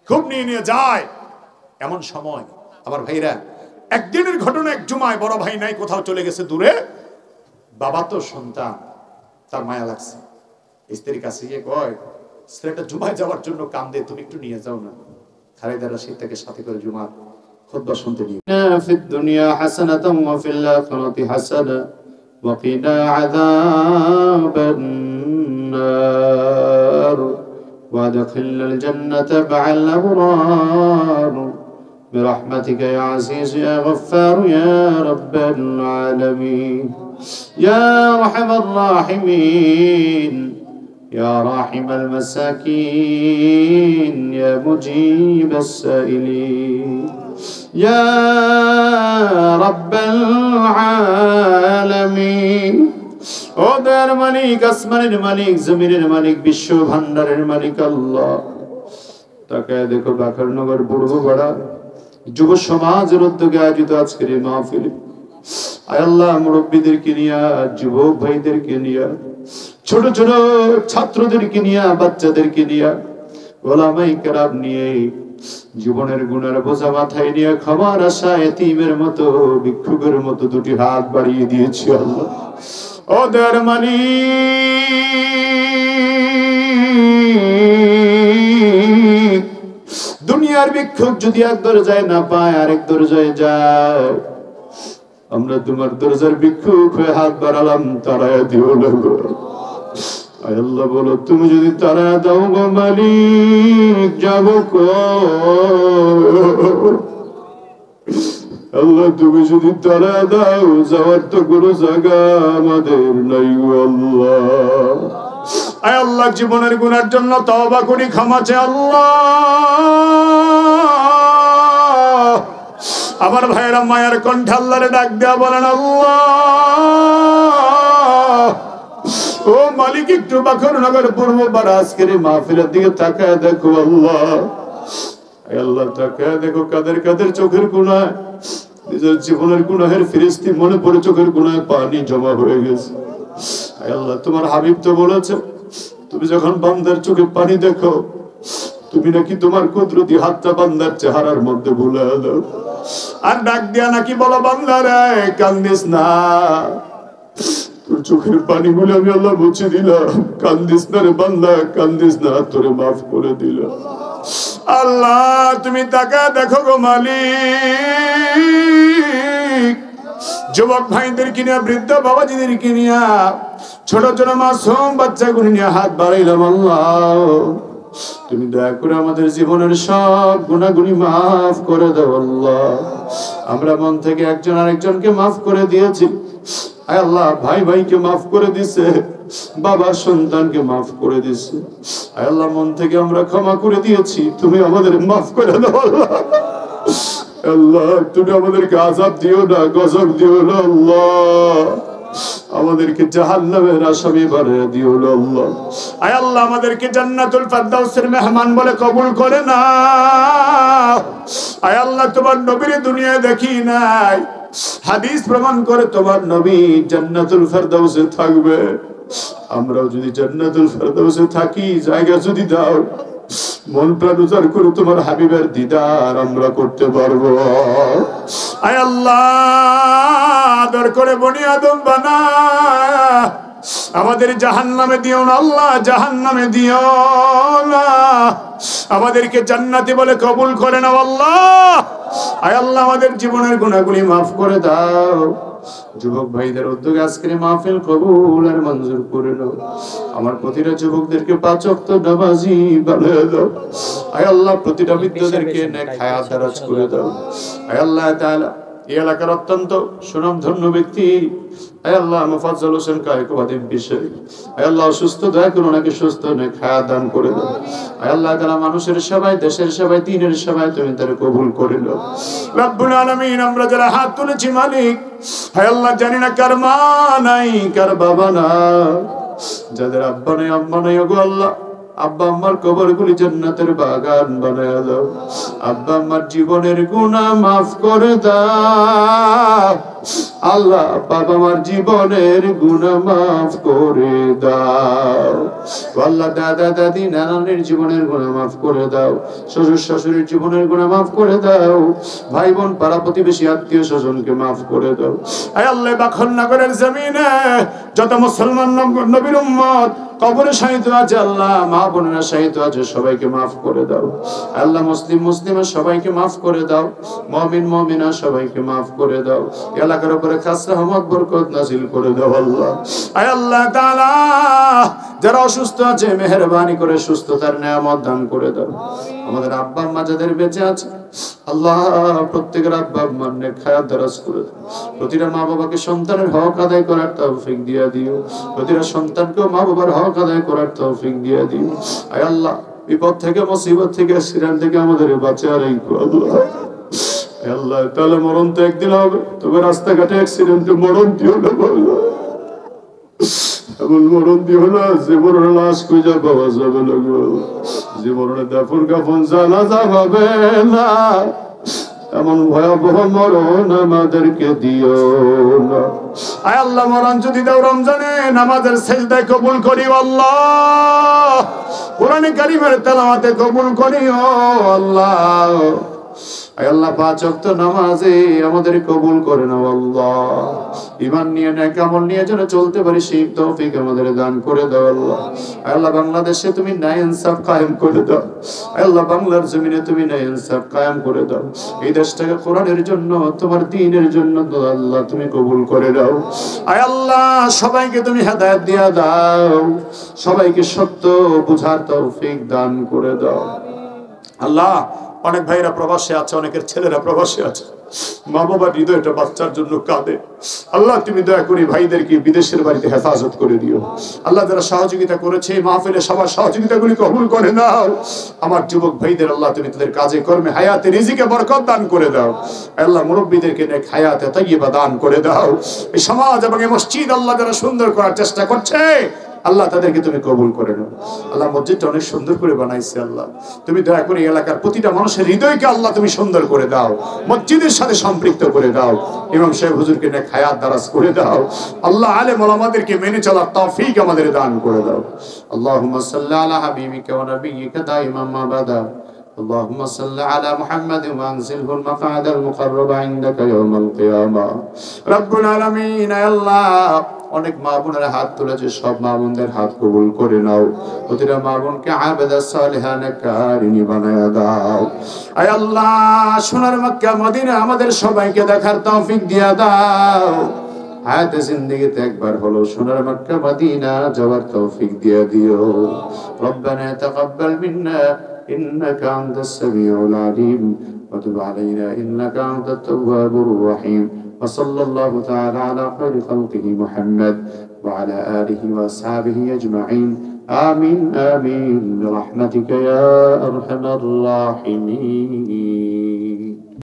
খুব নিয়ে যায়। এমন সময় আমার ভাইরা, একদিনের ঘটনা, এক জুমায় বড় ভাই নাই, কোথাও চলে গেছে দূরে, বাবা তো সন্তান, তার মায়া লাগছে, স্ত্রীর কাছে গিয়ে কয়, ছেলেটা জুমায় যাওয়ার জন্য কান্দে, তুমি একটু নিয়ে যাও না। খালেদা রাশিদ তাকে সাথে করে জুমার খুতবা শুনতে নিয়ে। ফিদ দুনিয়া হাসানাতাও ওয়া ফিল আখিরাতি হাসানা ওয়া কিনা আযাবান নার ওয়া আদখিলনাল জান্নাতা মা'আল আবরার برحمتك يا عزيز يا غفار يا رب العالمين يا أرحم الراحمين يا راحم المساكين يا مجيب السائلين يا رب العالمين ও দয়ার মালিক, আসমানের মালিক, জমিনের মালিক, বিশ্ব ভান্ডারের মালিক আল্লাহ, তাকায় দেখো বাকরনগর পূর্বপাড়া যুব সমাজের উদ্যোগে আয়োজিত আজকের এই মাহফিল, আয় আল্লাহ মুরব্বীদেরকে নিয়ে, যুবক ভাইদেরকে নিয়ে, ছোট ছোট ছাত্রদেরকে নিয়ে, বাচ্চাদেরকে নিয়ে, ওলামায়ে কেরাম নিয়ে, জীবনের গুনার বোঝা মাথায় নিয়ে ক্ষমার আশায় এতিমের মতো, ভিক্ষুকের মতো দুটি হাত বাড়িয়ে দিয়েছি আল্লাহ। ও দয়ার মালিক, দুনিয়ার ভিক্ষুক যদি এক দরজায় না পায় আরেক দরজায় যায়, আমরা তোমার দরজার ভিক্ষুক হয়ে হাত বাড়ালাম, তারায় দিও না গো। আয় আল্লাহ বলো, তুমি যদি তারা দাও গো মালিক, যাব আল্লাহ, তুমি যদি তারা দাও, যাওয়ার তো কোনো জায়গা আমাদের নাই গো আল্লাহ। আয় আল্লাহ, জীবনের গুনার জন্য তওবা করি, ক্ষমা চাই আল্লাহ। আমার ভাইয়েরা মায়ের কণ্ঠে আল্লাহরে ডাক দেয়া বলেন, আল্লাহ ও মালিক, একটু বাকরনগর পূর্বপাড়া আজকের এই মাহফিলের দিকে তাকায় দেখো আল্লাহ। আয় আল্লাহ, তাকায় দেখো কাদের কাদের চোখের কোণায় নিজের জীবনের গুনাহের ফিরিস্তি মনে পড়ে, চোখের কোণায় পানি জমা হয়ে গেছে। আয় আল্লাহ, তোমার হাবিব তো বলেছে, তুমি যখন বান্দার চোখে পানি দেখো, তুমি নাকি তোমার কুদরতি হাতটা বান্দার চেহারার মধ্যে ভুলে দাও, আর ডাক দিয়া নাকি বলো, বান্দারে কান্দিস না, তোর চোখের পানি গুলো আমি আল্লাহ মুছে দিলাম, কান্দিস না রে বান্দা, কান্দিস না, তোরে মাফ করে দিলাম। আল্লাহ, তুমি তাকা দেখো গো মালিক, যুবক ভাইদেরকে নিয়ে, বৃদ্ধ বাবাজিদেরকে নিয়ে, ছোট ছোট মাসুম বাচ্চাগুলো নিয়ে হাত বাড়াইলাম আল্লাহ, তুমি দয়া করে আমাদের জীবনের সব গুনাহগুলি মাফ করে দাও আল্লাহ। আমরা মন থেকে একজন আরেকজনকে মাফ করে দিয়েছি, আয় আল্লাহ, ভাই ভাইকে মাফ করে দিছে, বাবা সন্তানকে মাফ করে দিছে, আয় আল্লাহ, মন থেকে আমরা ক্ষমা করে দিয়েছি, তুমি আমাদের মাফ করে দাও আল্লাহ। আল্লাহ, তুমি আমাদেরকে আযাব দিও না, গজব দিও না আল্লাহ, আমাদেরকে জাহান্নামের আসামি বানিয়ে দিও না আল্লাহ। আয় আল্লাহ, আমাদেরকে জান্নাতুল ফেরদাউসের মেহমান বলে কবুল করে না। আয় আল্লাহ, তোমার নবীর দুনিয়ায় দেখি নাই, হাদিস প্রমাণ করে তোমার নবী জান্নাতুল ফেরদাউসে থাকবে, আমরাও যদি জান্নাতুল ফেরদাউসে থাকি, জায়গা যদি দাও, মন প্রাণ উজাড় করে তোমার হাবিবের দিদার আমরা করতে পারবো। আয় আল্লাহ, আদর করে বনি আদম বানা, আমাদের জাহান্নামে দিও না আল্লাহ, জাহান্নামে দিও না, আমাদেরকে জান্নাতি বলে কবুল করে নাও আল্লাহ। আয় আল্লাহ, আমাদের জীবনের গুনাহগুলি মাফ করে দাও। যুবক ভাইদের উদ্যোগে আজকের মাহফিল কবুল আর মঞ্জুর করে নাও। আমার প্রতিটা যুবকদেরকে 5 ওয়াক্ত নামাজি বানিয়ে দাও। আয় আল্লাহ, প্রতিটা বৃদ্ধদেরকে নেক হায়াত দারাজ করে দাও। আয় আল্লাহ তাআলা, এই এলাকার অত্যন্ত সুনামধন্য ব্যক্তি, আয় আল্লাহ মুফাজ্জল হোসেন কায়কবাদী বিষয়, আয় আল্লাহ সুস্থ দয়া করে ওনাকে সুস্থ নেক হায়াত দান করে দাও। আয় আল্লাহ তাআলা, মানুষের সেবায়, দেশের সেবায়, দ্বীনের সেবায় তুমি তারে কবুল করে নাও। রব্বুল আলামিন, আমরা যারা হাত তুলেছি মালিক, আয় আল্লাহ, জানি না কার মা নাই, কার বাবা নাই, যাদের আব্বা নাই, আম্মা নাই, ওগো আল্লাহ, আব্বা আম্মার কবরগুলি জান্নাতের বাগান বানায় দাও। আব্বা আম্মার জীবনের গুনাহ মাফ করে দাও আল্লাহ। বাবা মার জীবনের গুনাহ মাফ করে দাও আল্লাহ। দাদা দাদি নানানের জীবনের গুনাহ মাফ করে দাও। শ্বশুর শাশুড়ির জীবনের গুনাহ মাফ করে দাও। ভাই বোন পাড়া প্রতিবেশী আত্মীয় স্বজনকে মাফ করে দাও। আয় আল্লাহ বাখনগরের জমিনে যত মুসলমান নবীর উম্মত কবরে শাহিদ আছে আল্লাহ, মা বোনেরা শাহিদ আছে, সবাইকে মাফ করে দাও আল্লাহ। মুসলিম মুসলিমা সবাইকে মাফ করে দাও। মুমিন মুমিনা সবাইকে মাফ করে দাও। এলাকার উপরে খাস রহমত বরকত নাযিল করে দাও আল্লাহ। আয় আল্লাহ তাআলা যারা অসুস্থ আছে মেহেরবানি করে সুস্থতার নিয়ামত দান করে দাও। আমাদের আব্বা আম্মা যাদের বেঁচে আছে আল্লাহ প্রত্যেকের আব্বা আম্মার নেক হায়াত দারাজ করে দাও। প্রতিটা মা বাবাকে সন্তানের হক আদায় করার তৌফিক দিয়ে দিও। প্রতিটা সন্তানকেও মা বাবার হক আদায় করার তৌফিক দিয়ে দিও। আয় আল্লাহ বিপদ থেকে মুসিবত থেকে অ্যাক্সিডেন্ট থেকে আমাদের বাঁচিয়ে রাখো আল্লাহ। আল্লাহ তাহলে মরণ তো একদিন হবে, তবে রাস্তাঘাটে অ্যাক্সিডেন্টে মরণ দিও না আল্লাহ। এমন মরণ দিও না যে মরণে লাশ খুঁজে পাওয়া যাবে না গো, যে মরণে দাফন কাফন জানাজা হবে না, এমন ভয়াবহ মরণ আমাদেরকে দিও না। আয় আল্লাহ মরণ যদি দাও রমজানে নামাজের সেজদায় কবুল করিও আল্লাহ। কোরআনে কারীমের তেলাওয়াতে কবুল করিও আল্লাহ। আয় আল্লাহ পাঁচ ওয়াক্ত নামাজে আমাদের কবুল করে নাও আল্লাহ। ঈমান নিয়ে নেক আমল নিয়ে যেন চলতে পারি সেই তৌফিক আমাদের দান করে দাও আল্লাহ। আয় আল্লাহ বাংলাদেশে তুমি ন্যায় ইনসাফ কায়েম করে দাও। আয় আল্লাহ বাংলার জমিনে তুমি ন্যায় ইনসাফ কায়েম করে দাও। এই দেশটাকে কোরআনের জন্য তোমার দ্বীনের জন্য আল্লাহ তুমি কবুল করে দাও। আয় আল্লাহ সবাইকে তুমি হেদায়েত দিয়া দাও, সবাইকে সত্য বুঝার তৌফিক দান করে দাও আল্লাহ। অনেক ভাইরা প্রবাসে আছে, অনেকের ছেলেরা প্রবাসে আছে, মা বাবার হৃদয়টা বাচ্চার জন্য কাঁদে। আল্লাহ তুমি দয়া করে ভাইদেরকে বিদেশের বাড়িতে হেফাজত করে দিও আল্লাহ। যারা সহযোগিতা করেছে মাহফিলে সবার সহযোগিতাগুলি কবুল করে নাও। আমার যুবক ভাইদের আল্লাহ তুমি তাদের কাজে কর্মে হায়াতে রিজিকে বরকত দান করে দাও আল্লাহ। মুরব্বীদেরকে নেক হায়াতে তাইয়্যিবা দান করে দাও। এই সমাজ এবং এই মসজিদ আল্লাহ যারা সুন্দর করার চেষ্টা করছে আল্লাহ তাদেরকে তুমি কবুল করে নাও আল্লাহ। মসজিদটা অনেক সুন্দর করে বানাইছে আল্লাহ, তুমি দয়া করে এলাকার প্রতিটা মানুষের হৃদয়কে আল্লাহ তুমি সুন্দর করে দাও, মসজিদের সাথে সম্পৃক্ত করে দাও। ইমাম সাহেব হুজুরকে নেক হায়াত দারাজ করে দাও আল্লাহ। আলেম ওলামাদেরকে মেনে চলার তৌফিক আমাদের দান করে দাও। আল্লাহুম্মা সাল্লি আলা হাবিবিকা ওয়া নাবিয়্যিকা দাইমান মাবাদা। اللهم صل على محمد وانزله المقعد المقرب عندك يوم القيامة رب العالمين। يا الله অনেক মা বোনের হাত তুলেছে, সব মা বোনদের হাত কবুল করে নাও। প্রতিটা মা বোনকে আবেদা সালেহা নেককারিনী বানায়া দাও। আয় আল্লাহ সোনার মক্কা মদিনা আমাদের সবাইকে দেখার তৌফিক দিয়া দাও। হায়াতে জিন্দেগিতে একবার হলো সোনার মক্কা মদিনা যাওয়ার তৌফিক দিয়া দিও। রব্বানা তাকাব্বাল মিন্না إنك أنت السميع العليم وتب علينا إنك أنت التواب الرحيم وصلى الله تعالى على خير خلقه محمد وعلى آله وأصحابه أجمعين آمين آمين برحمتك يا أرحم الراحمين.